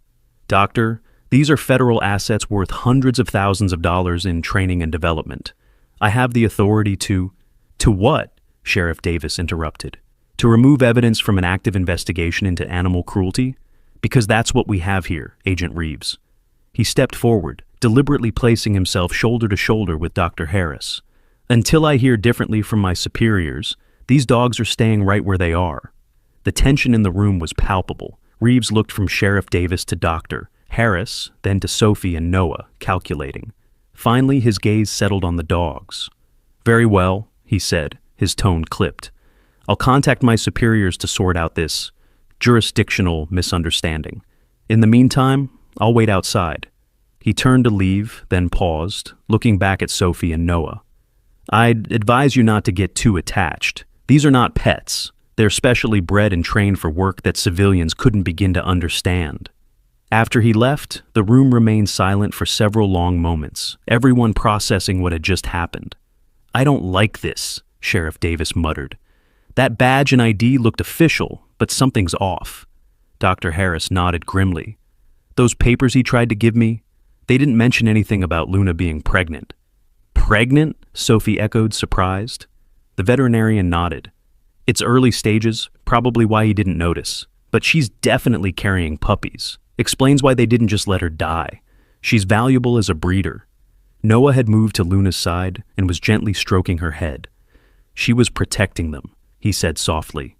Doctor, these are federal assets worth hundreds of thousands of dollars in training and development. I have the authority to... To what? Sheriff Davis interrupted. To remove evidence from an active investigation into animal cruelty? Because that's what we have here, Agent Reeves. He stepped forward, deliberately placing himself shoulder to shoulder with Dr. Harris. Until I hear differently from my superiors, these dogs are staying right where they are. The tension in the room was palpable. Reeves looked from Sheriff Davis to Dr. Harris, then to Sophie and Noah, calculating. Finally, his gaze settled on the dogs. Very well, he said, his tone clipped. I'll contact my superiors to sort out this jurisdictional misunderstanding. In the meantime, I'll wait outside. He turned to leave, then paused, looking back at Sophie and Noah. I'd advise you not to get too attached. These are not pets. They're specially bred and trained for work that civilians couldn't begin to understand. After he left, the room remained silent for several long moments, everyone processing what had just happened. I don't like this, Sheriff Davis muttered. That badge and ID looked official, but something's off. Dr. Harris nodded grimly. Those papers he tried to give me, they didn't mention anything about Luna being pregnant. Pregnant? Sophie echoed, surprised. The veterinarian nodded. It's early stages, probably why he didn't notice. But she's definitely carrying puppies. Explains why they didn't just let her die. She's valuable as a breeder. Noah had moved to Luna's side and was gently stroking her head. She was protecting them, he said softly.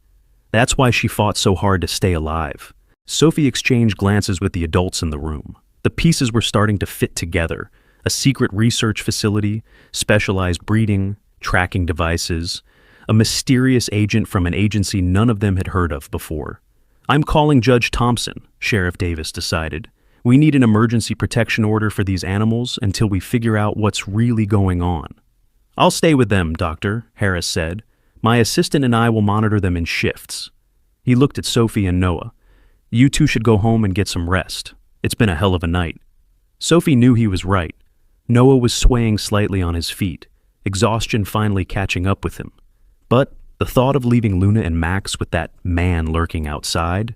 That's why she fought so hard to stay alive. Sophie exchanged glances with the adults in the room. The pieces were starting to fit together. A secret research facility, specialized breeding, tracking devices, a mysterious agent from an agency none of them had heard of before. I'm calling Judge Thompson, Sheriff Davis decided. We need an emergency protection order for these animals until we figure out what's really going on. I'll stay with them, Doctor, Harris said. My assistant and I will monitor them in shifts. He looked at Sophie and Noah. You two should go home and get some rest. It's been a hell of a night. Sophie knew he was right. Noah was swaying slightly on his feet, exhaustion finally catching up with him. But the thought of leaving Luna and Max with that man lurking outside...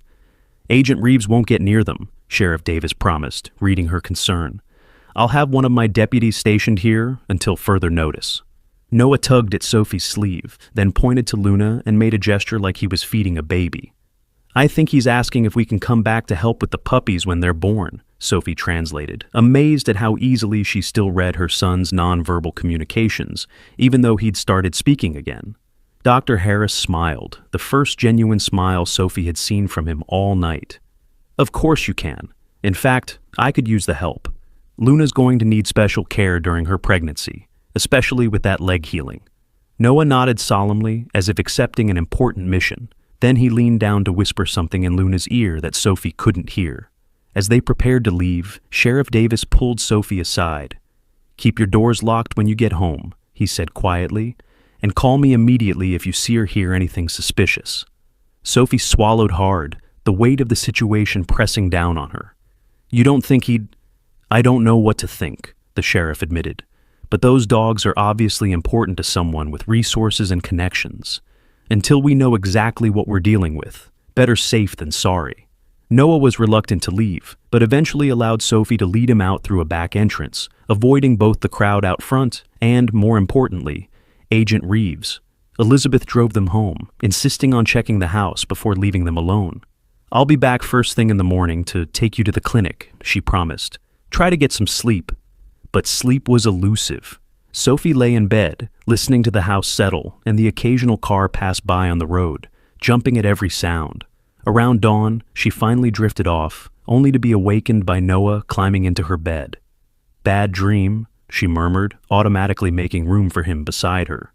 Agent Reeves won't get near them, Sheriff Davis promised, reading her concern. I'll have one of my deputies stationed here until further notice. Noah tugged at Sophie's sleeve, then pointed to Luna and made a gesture like he was feeding a baby. I think he's asking if we can come back to help with the puppies when they're born, Sophie translated, amazed at how easily she still read her son's nonverbal communications, even though he'd started speaking again. Dr. Harris smiled, the first genuine smile Sophie had seen from him all night. Of course you can. In fact, I could use the help. Luna's going to need special care during her pregnancy, especially with that leg healing. Noah nodded solemnly, as if accepting an important mission. Then he leaned down to whisper something in Luna's ear that Sophie couldn't hear. As they prepared to leave, Sheriff Davis pulled Sophie aside. "Keep your doors locked when you get home," he said quietly, "and call me immediately if you see or hear anything suspicious." Sophie swallowed hard, the weight of the situation pressing down on her. "You don't think he'd—" "I don't know what to think," the sheriff admitted. "But those dogs are obviously important to someone with resources and connections. Until we know exactly what we're dealing with, better safe than sorry." Noah was reluctant to leave, but eventually allowed Sophie to lead him out through a back entrance, avoiding both the crowd out front and, more importantly, Agent Reeves. Elizabeth drove them home, insisting on checking the house before leaving them alone. "I'll be back first thing in the morning to take you to the clinic," she promised. "Try to get some sleep." But sleep was elusive. Sophie lay in bed, listening to the house settle and the occasional car pass by on the road, jumping at every sound. Around dawn, she finally drifted off, only to be awakened by Noah climbing into her bed. "Bad dream," she murmured, automatically making room for him beside her.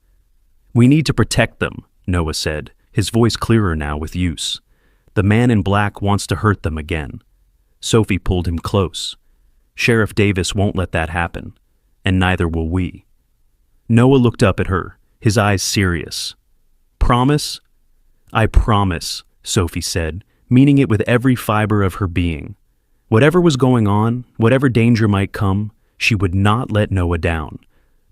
"We need to protect them," Noah said, his voice clearer now with use. "The man in black wants to hurt them again." Sophie pulled him close. "Sheriff Davis won't let that happen, and neither will we." Noah looked up at her, his eyes serious. "Promise?" "I promise," Sophie said, meaning it with every fiber of her being. Whatever was going on, whatever danger might come, she would not let Noah down.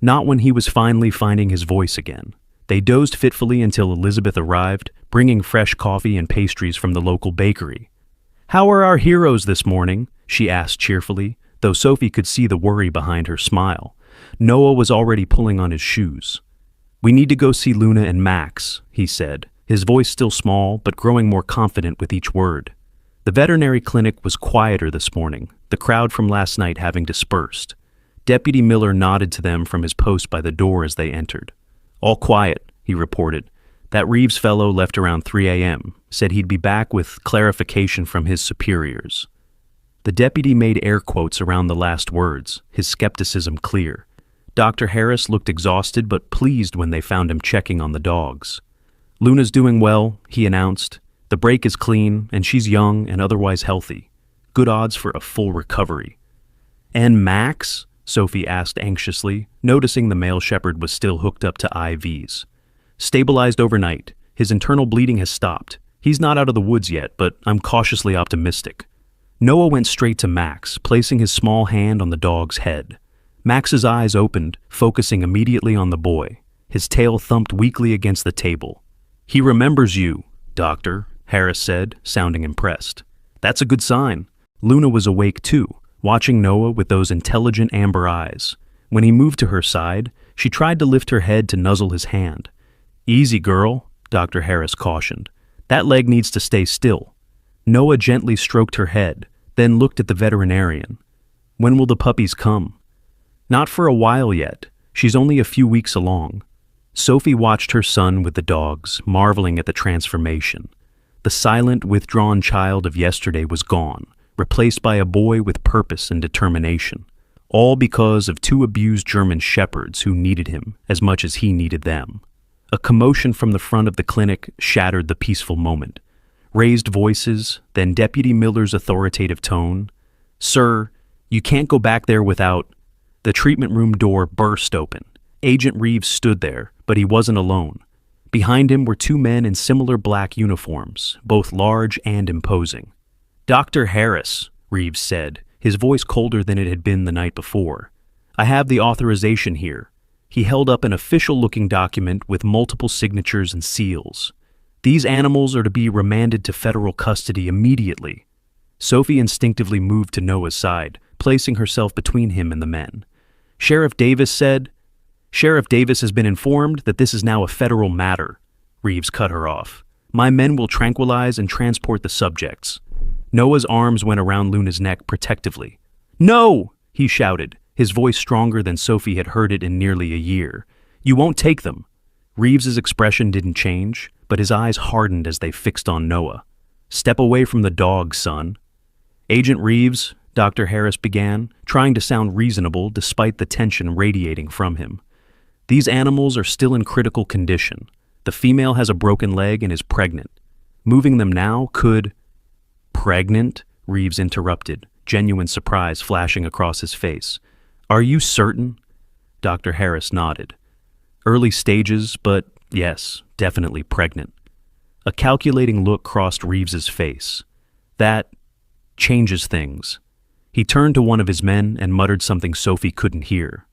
Not when he was finally finding his voice again. They dozed fitfully until Elizabeth arrived, bringing fresh coffee and pastries from the local bakery. "How are our heroes this morning?" she asked cheerfully, though Sophie could see the worry behind her smile. Noah was already pulling on his shoes. "We need to go see Luna and Max," he said, his voice still small but growing more confident with each word. The veterinary clinic was quieter this morning, the crowd from last night having dispersed. Deputy Miller nodded to them from his post by the door as they entered. "All quiet," he reported. "That Reeves fellow left around 3 a.m., said he'd be back with clarification from his superiors." The deputy made air quotes around the last words, his skepticism clear. Dr. Harris looked exhausted but pleased when they found him checking on the dogs. "Luna's doing well," he announced. "The break is clean, and she's young and otherwise healthy. Good odds for a full recovery." "And Max?" Sophie asked anxiously, noticing the male shepherd was still hooked up to IVs. "Stabilized overnight. His internal bleeding has stopped. He's not out of the woods yet, but I'm cautiously optimistic." Noah went straight to Max, placing his small hand on the dog's head. Max's eyes opened, focusing immediately on the boy. His tail thumped weakly against the table. "He remembers you, Doctor," Harris said, sounding impressed. "That's a good sign." Luna was awake too, watching Noah with those intelligent amber eyes. When he moved to her side, she tried to lift her head to nuzzle his hand. "Easy, girl," Dr. Harris cautioned. "That leg needs to stay still." Noah gently stroked her head, then looked at the veterinarian. "When will the puppies come?" "Not for a while yet. She's only a few weeks along." Sophie watched her son with the dogs, marveling at the transformation. The silent, withdrawn child of yesterday was gone, replaced by a boy with purpose and determination. All because of two abused German shepherds who needed him as much as he needed them. A commotion from the front of the clinic shattered the peaceful moment. Raised voices, then Deputy Miller's authoritative tone. "Sir, you can't go back there without—" The treatment room door burst open. Agent Reeves stood there, but he wasn't alone. Behind him were two men in similar black uniforms, both large and imposing. "Dr. Harris," Reeves said, his voice colder than it had been the night before. "I have the authorization here." He held up an official-looking document with multiple signatures and seals. "These animals are to be remanded to federal custody immediately." Sophie instinctively moved to Noah's side, placing herself between him and the men. "Sheriff Davis said—" "Sheriff Davis has been informed that this is now a federal matter," Reeves cut her off. "My men will tranquilize and transport the subjects." Noah's arms went around Luna's neck protectively. "No!" he shouted, his voice stronger than Sophie had heard it in nearly a year. "You won't take them." Reeves's expression didn't change, but his eyes hardened as they fixed on Noah. "Step away from the dog, son." "Agent Reeves," Dr. Harris began, trying to sound reasonable despite the tension radiating from him. These animals are still in critical condition. The female has a broken leg and is pregnant. Moving them now could... Pregnant? Reeves interrupted, genuine surprise flashing across his face. Are you certain? Dr. Harris nodded. Early stages, but yes, definitely pregnant. A calculating look crossed Reeves's face. That changes things. He turned to one of his men and muttered something Sophie couldn't hear.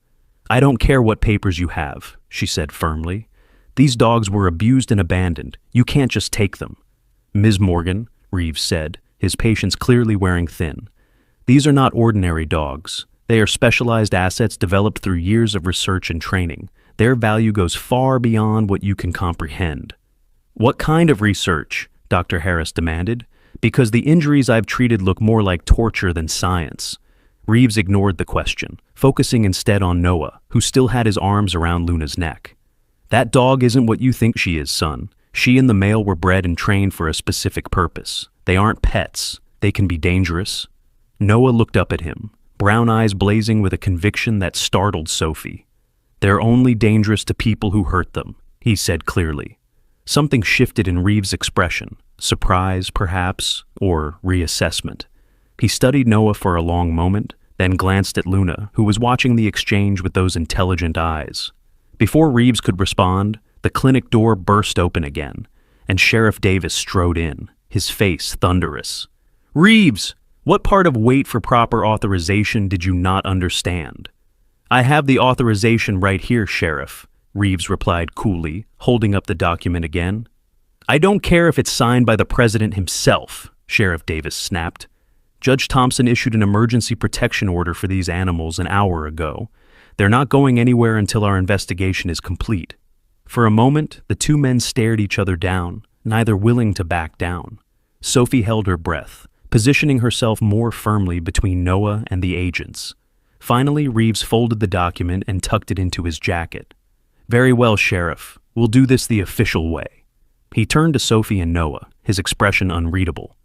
I don't care what papers you have, she said firmly. These dogs were abused and abandoned. You can't just take them. Ms. Morgan, Reeves said, his patience clearly wearing thin. These are not ordinary dogs. They are specialized assets developed through years of research and training. Their value goes far beyond what you can comprehend. What kind of research? Dr. Harris demanded. Because the injuries I've treated look more like torture than science. Reeves ignored the question, focusing instead on Noah, who still had his arms around Luna's neck. That dog isn't what you think she is, son. She and the male were bred and trained for a specific purpose. They aren't pets. They can be dangerous. Noah looked up at him, brown eyes blazing with a conviction that startled Sophie. They're only dangerous to people who hurt them, he said clearly. Something shifted in Reeves' expression, surprise perhaps, or reassessment. He studied Noah for a long moment, then glanced at Luna, who was watching the exchange with those intelligent eyes. Before Reeves could respond, the clinic door burst open again, and Sheriff Davis strode in, his face thunderous. Reeves, what part of wait for proper authorization did you not understand? I have the authorization right here, Sheriff, Reeves replied coolly, holding up the document again. I don't care if it's signed by the president himself, Sheriff Davis snapped. Judge Thompson issued an emergency protection order for these animals an hour ago. They're not going anywhere until our investigation is complete. For a moment, the two men stared each other down, neither willing to back down. Sophie held her breath, positioning herself more firmly between Noah and the agents. Finally, Reeves folded the document and tucked it into his jacket. Very well, Sheriff. We'll do this the official way. He turned to Sophie and Noah, his expression unreadable.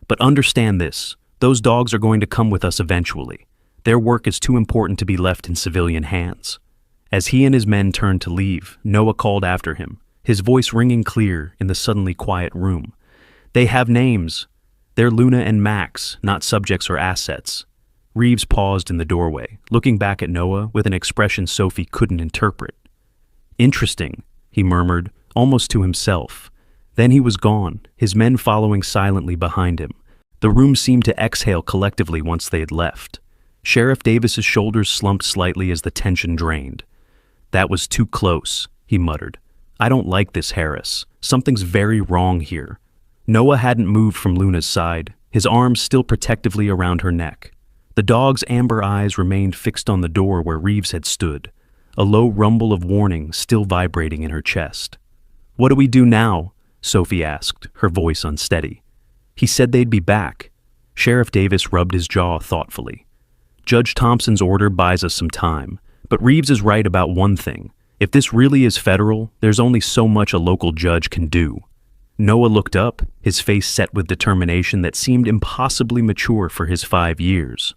But understand this. Those dogs are going to come with us eventually. Their work is too important to be left in civilian hands. As he and his men turned to leave, Noah called after him, his voice ringing clear in the suddenly quiet room. They have names. They're Luna and Max, not subjects or assets. Reeves paused in the doorway, looking back at Noah with an expression Sophie couldn't interpret. Interesting, he murmured, almost to himself. Then he was gone, his men following silently behind him. The room seemed to exhale collectively once they had left. Sheriff Davis's shoulders slumped slightly as the tension drained. That was too close, he muttered. I don't like this, Harris. Something's very wrong here. Noah hadn't moved from Luna's side, his arms still protectively around her neck. The dog's amber eyes remained fixed on the door where Reeves had stood, a low rumble of warning still vibrating in her chest. What do we do now? Sophie asked, her voice unsteady. He said they'd be back. Sheriff Davis rubbed his jaw thoughtfully. Judge Thompson's order buys us some time, but Reeves is right about one thing. If this really is federal, there's only so much a local judge can do. Noah looked up, his face set with determination that seemed impossibly mature for his 5 years.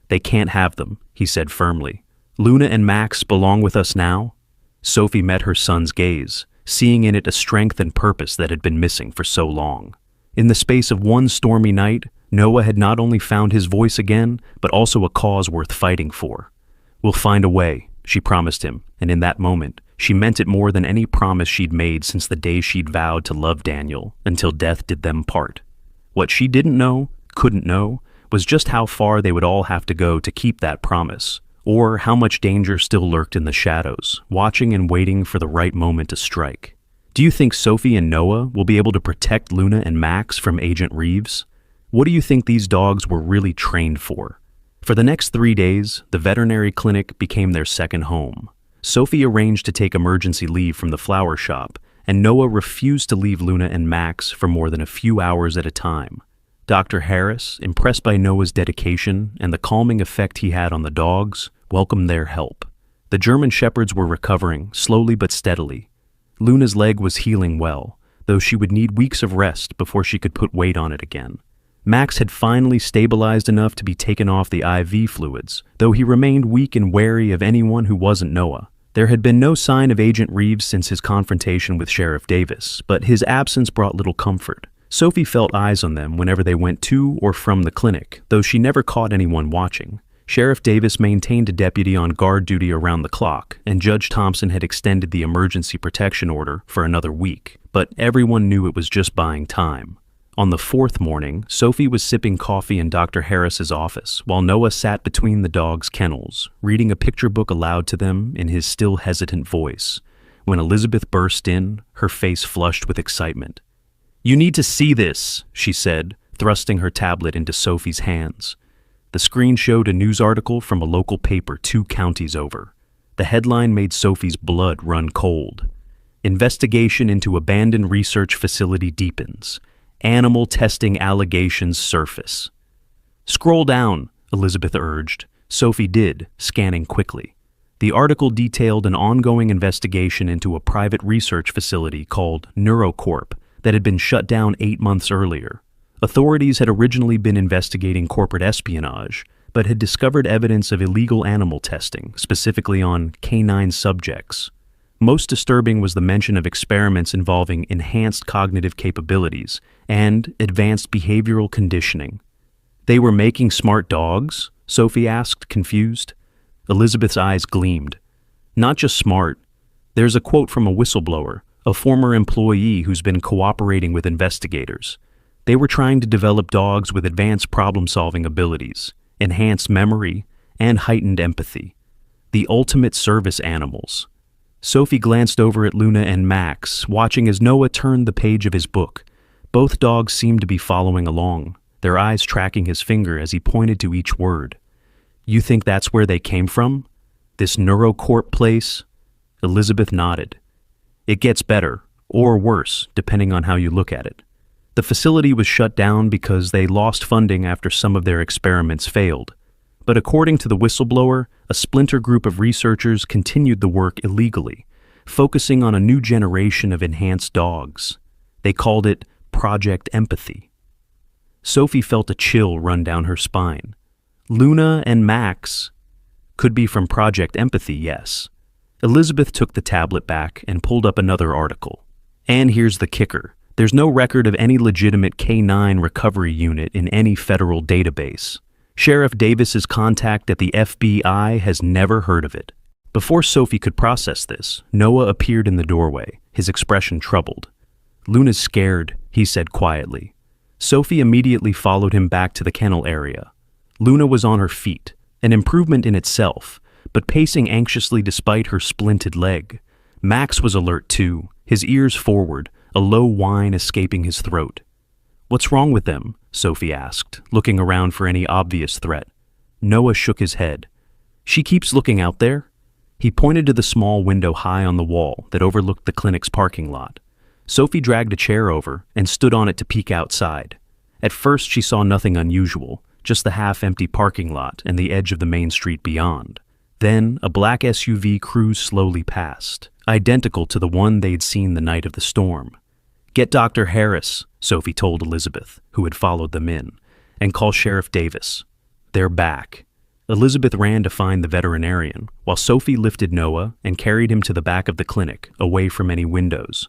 They can't have them, he said firmly. Luna and Max belong with us now? Sophie met her son's gaze, seeing in it a strength and purpose that had been missing for so long. In the space of one stormy night, Noah had not only found his voice again, but also a cause worth fighting for. We'll find a way, she promised him, and in that moment, she meant it more than any promise she'd made since the day she'd vowed to love Daniel until death did them part. What she didn't know, couldn't know, was just how far they would all have to go to keep that promise, or how much danger still lurked in the shadows, watching and waiting for the right moment to strike. Do you think Sophie and Noah will be able to protect Luna and Max from Agent Reeves? What do you think these dogs were really trained for? For the next 3 days, the veterinary clinic became their second home. Sophie arranged to take emergency leave from the flower shop, and Noah refused to leave Luna and Max for more than a few hours at a time. Dr. Harris, impressed by Noah's dedication and the calming effect he had on the dogs, welcomed their help. The German Shepherds were recovering, slowly but steadily. Luna's leg was healing well, though she would need weeks of rest before she could put weight on it again. Max had finally stabilized enough to be taken off the IV fluids, though he remained weak and wary of anyone who wasn't Noah. There had been no sign of Agent Reeves since his confrontation with Sheriff Davis, but his absence brought little comfort. Sophie felt eyes on them whenever they went to or from the clinic, though she never caught anyone watching. Sheriff Davis maintained a deputy on guard duty around the clock, and Judge Thompson had extended the emergency protection order for another week, but everyone knew it was just buying time. On the fourth morning, Sophie was sipping coffee in Dr. Harris's office, while Noah sat between the dogs' kennels, reading a picture book aloud to them in his still hesitant voice, when Elizabeth burst in, her face flushed with excitement. "You need to see this," she said, thrusting her tablet into Sophie's hands. The screen showed a news article from a local paper 2 counties over. The headline made Sophie's blood run cold. "Investigation into abandoned research facility deepens. Animal testing allegations surface." "Scroll down," Elizabeth urged. Sophie did, scanning quickly. The article detailed an ongoing investigation into a private research facility called NeuroCorp that had been shut down 8 months earlier. Authorities had originally been investigating corporate espionage, but had discovered evidence of illegal animal testing, specifically on canine subjects. Most disturbing was the mention of experiments involving enhanced cognitive capabilities and advanced behavioral conditioning. "They were making smart dogs?" Sophie asked, confused. Elizabeth's eyes gleamed. "Not just smart. There's a quote from a whistleblower, a former employee who's been cooperating with investigators. They were trying to develop dogs with advanced problem-solving abilities, enhanced memory, and heightened empathy. The ultimate service animals." Sophie glanced over at Luna and Max, watching as Noah turned the page of his book. Both dogs seemed to be following along, their eyes tracking his finger as he pointed to each word. "You think that's where they came from? This NeuroCorp place?" Elizabeth nodded. "It gets better, or worse, depending on how you look at it. The facility was shut down because they lost funding after some of their experiments failed. But according to the whistleblower, a splinter group of researchers continued the work illegally, focusing on a new generation of enhanced dogs. They called it Project Empathy. Sophie felt a chill run down her spine. Luna and Max could be from Project Empathy, yes. Elizabeth took the tablet back and pulled up another article. And here's the kicker. There's no record of any legitimate canine recovery unit in any federal database. Sheriff Davis's contact at the FBI has never heard of it. Before Sophie could process this, Noah appeared in the doorway, his expression troubled. "Luna's scared," he said quietly. Sophie immediately followed him back to the kennel area. Luna was on her feet, an improvement in itself, but pacing anxiously despite her splinted leg. Max was alert too, his ears forward, a low whine escaping his throat. "What's wrong with them?" Sophie asked, looking around for any obvious threat. Noah shook his head. "She keeps looking out there." He pointed to the small window high on the wall that overlooked the clinic's parking lot. Sophie dragged a chair over and stood on it to peek outside. At first she saw nothing unusual, just the half-empty parking lot and the edge of the main street beyond. Then a black SUV cruised slowly past, identical to the one they'd seen the night of the storm. "Get Dr. Harris," Sophie told Elizabeth, who had followed them in, "and call Sheriff Davis. They're back." Elizabeth ran to find the veterinarian, while Sophie lifted Noah and carried him to the back of the clinic, away from any windows.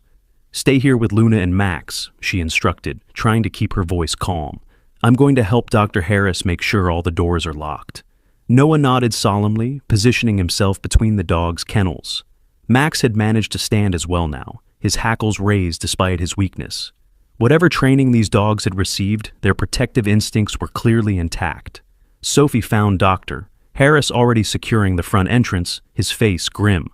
"Stay here with Luna and Max," she instructed, trying to keep her voice calm. "I'm going to help Dr. Harris make sure all the doors are locked." Noah nodded solemnly, positioning himself between the dogs' kennels. Max had managed to stand as well now, his hackles raised despite his weakness. Whatever training these dogs had received, their protective instincts were clearly intact. Sophie found Dr. Harris already securing the front entrance, his face grim.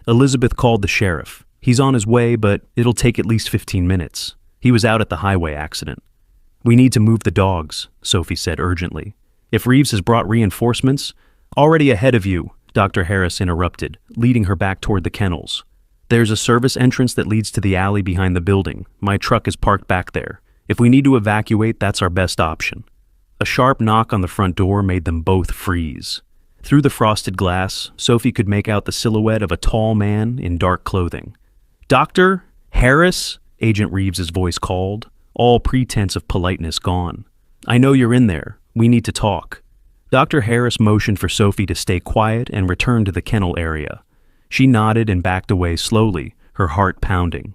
Elizabeth called the sheriff. "He's on his way, but it'll take at least 15 minutes. He was out at the highway accident." "We need to move the dogs," Sophie said urgently. "If Reeves has brought reinforcements—" "Already ahead of you," Dr. Harris interrupted, leading her back toward the kennels. "There's a service entrance that leads to the alley behind the building. My truck is parked back there. If we need to evacuate, that's our best option." A sharp knock on the front door made them both freeze. Through the frosted glass, Sophie could make out the silhouette of a tall man in dark clothing. "Dr. Harris?" Agent Reeves's voice called, all pretense of politeness gone. "I know you're in there. We need to talk." Dr. Harris motioned for Sophie to stay quiet and return to the kennel area. She nodded and backed away slowly, her heart pounding.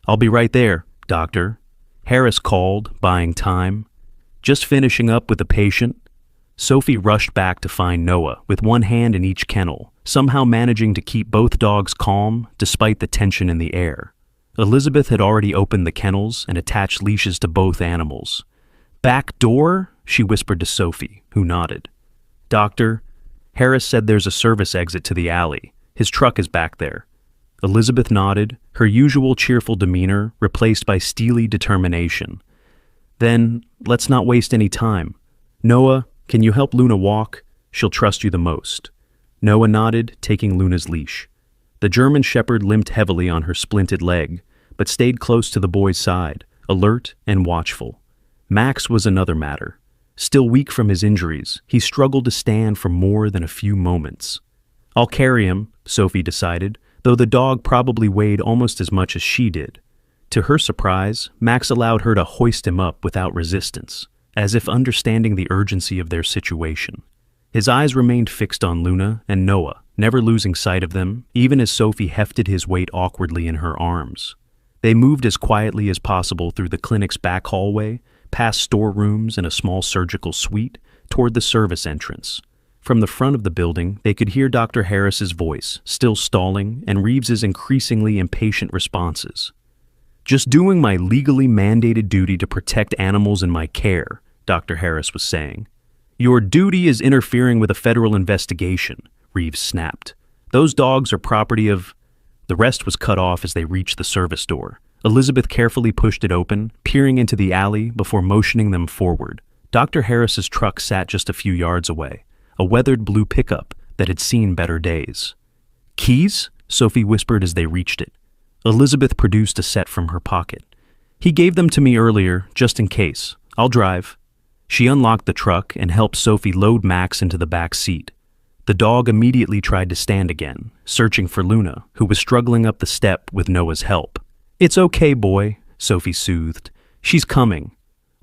"I'll be right there, doctor," Harris called, buying time. Just finishing up with a patient. Sophie rushed back to find Noah, with one hand in each kennel, somehow managing to keep both dogs calm despite the tension in the air. Elizabeth had already opened the kennels and attached leashes to both animals. "Back door?" she whispered to Sophie, who nodded. "Doctor, Harris said there's a service exit to the alley. His truck is back there." Elizabeth nodded, her usual cheerful demeanor replaced by steely determination. "Then, let's not waste any time. Noah, can you help Luna walk? She'll trust you the most." Noah nodded, taking Luna's leash. The German Shepherd limped heavily on her splinted leg, but stayed close to the boy's side, alert and watchful. Max was another matter. Still weak from his injuries, he struggled to stand for more than a few moments. "I'll carry him," Sophie decided, though the dog probably weighed almost as much as she did. To her surprise, Max allowed her to hoist him up without resistance, as if understanding the urgency of their situation. His eyes remained fixed on Luna and Noah, never losing sight of them, even as Sophie hefted his weight awkwardly in her arms. They moved as quietly as possible through the clinic's back hallway, past storerooms and a small surgical suite, toward the service entrance. From the front of the building, they could hear Dr. Harris's voice, still stalling, and Reeves's increasingly impatient responses. "Just doing my legally mandated duty to protect animals in my care," Dr. Harris was saying. "Your duty is interfering with a federal investigation," Reeves snapped. "Those dogs are property of—" The rest was cut off as they reached the service door. Elizabeth carefully pushed it open, peering into the alley before motioning them forward. Dr. Harris's truck sat just a few yards away, a weathered blue pickup that had seen better days. "Keys?" Sophie whispered as they reached it. Elizabeth produced a set from her pocket. "He gave them to me earlier, just in case. I'll drive." She unlocked the truck and helped Sophie load Max into the back seat. The dog immediately tried to stand again, searching for Luna, who was struggling up the step with Noah's help. "It's okay, boy," Sophie soothed. "She's coming."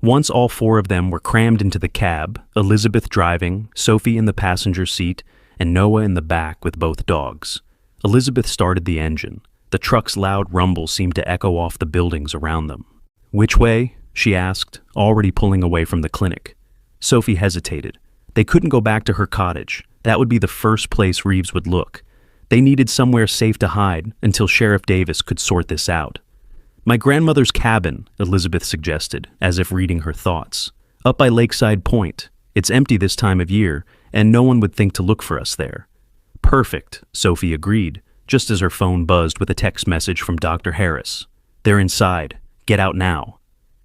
Once all four of them were crammed into the cab, Elizabeth driving, Sophie in the passenger seat, and Noah in the back with both dogs. Elizabeth started the engine. The truck's loud rumble seemed to echo off the buildings around them. "Which way?" she asked, already pulling away from the clinic. Sophie hesitated. They couldn't go back to her cottage. That would be the first place Reeves would look. They needed somewhere safe to hide until Sheriff Davis could sort this out. "My grandmother's cabin," Elizabeth suggested, as if reading her thoughts. "Up by Lakeside Point. It's empty this time of year, and no one would think to look for us there." "Perfect," Sophie agreed, just as her phone buzzed with a text message from Dr. Harris. "They're inside. Get out now."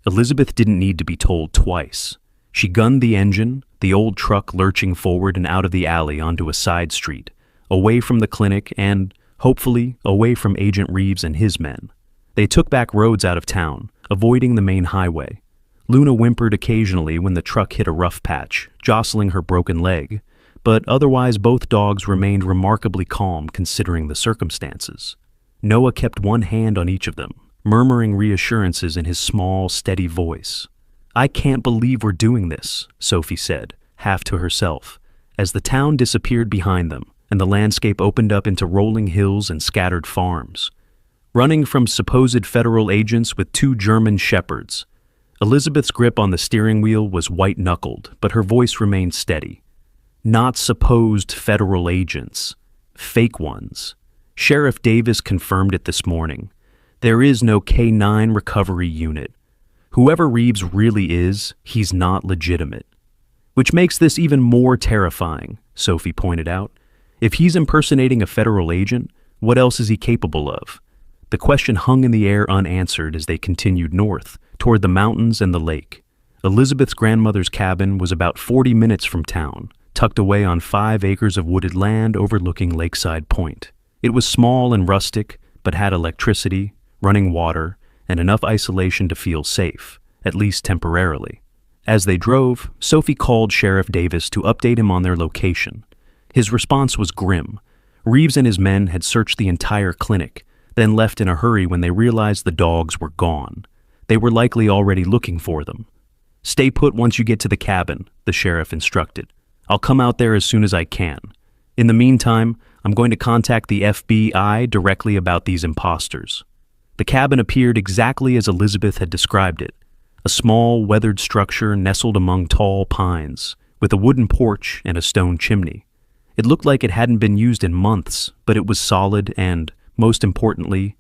Elizabeth didn't need to be told twice. She gunned the engine, the old truck lurching forward and out of the alley onto a side street, away from the clinic and, hopefully, away from Agent Reeves and his men. They took back roads out of town, avoiding the main highway. Luna whimpered occasionally when the truck hit a rough patch, jostling her broken leg, but otherwise both dogs remained remarkably calm considering the circumstances. Noah kept one hand on each of them, murmuring reassurances in his small, steady voice. "I can't believe we're doing this," Sophie said, half to herself, as the town disappeared behind them and the landscape opened up into rolling hills and scattered farms. Running from supposed federal agents with two German shepherds. Elizabeth's grip on the steering wheel was white-knuckled, but her voice remained steady. Not supposed federal agents. Fake ones. Sheriff Davis confirmed it this morning. There is no canine recovery unit. Whoever Reeves really is, he's not legitimate. Which makes this even more terrifying, Sophie pointed out. If he's impersonating a federal agent, what else is he capable of? The question hung in the air unanswered as they continued north, toward the mountains and the lake. Elizabeth's grandmother's cabin was about 40 minutes from town, tucked away on 5 acres of wooded land overlooking Lakeside Point. It was small and rustic, but had electricity, running water, and enough isolation to feel safe, at least temporarily. As they drove, Sophie called Sheriff Davis to update him on their location. His response was grim. Reeves and his men had searched the entire clinic, then left in a hurry when they realized the dogs were gone. They were likely already looking for them. "Stay put once you get to the cabin," the sheriff instructed. "I'll come out there as soon as I can." In the meantime, I'm going to contact the FBI directly about these imposters. The cabin appeared exactly as Elizabeth had described it, a small, weathered structure nestled among tall pines, with a wooden porch and a stone chimney. It looked like it hadn't been used in months, but it was solid and, most importantly,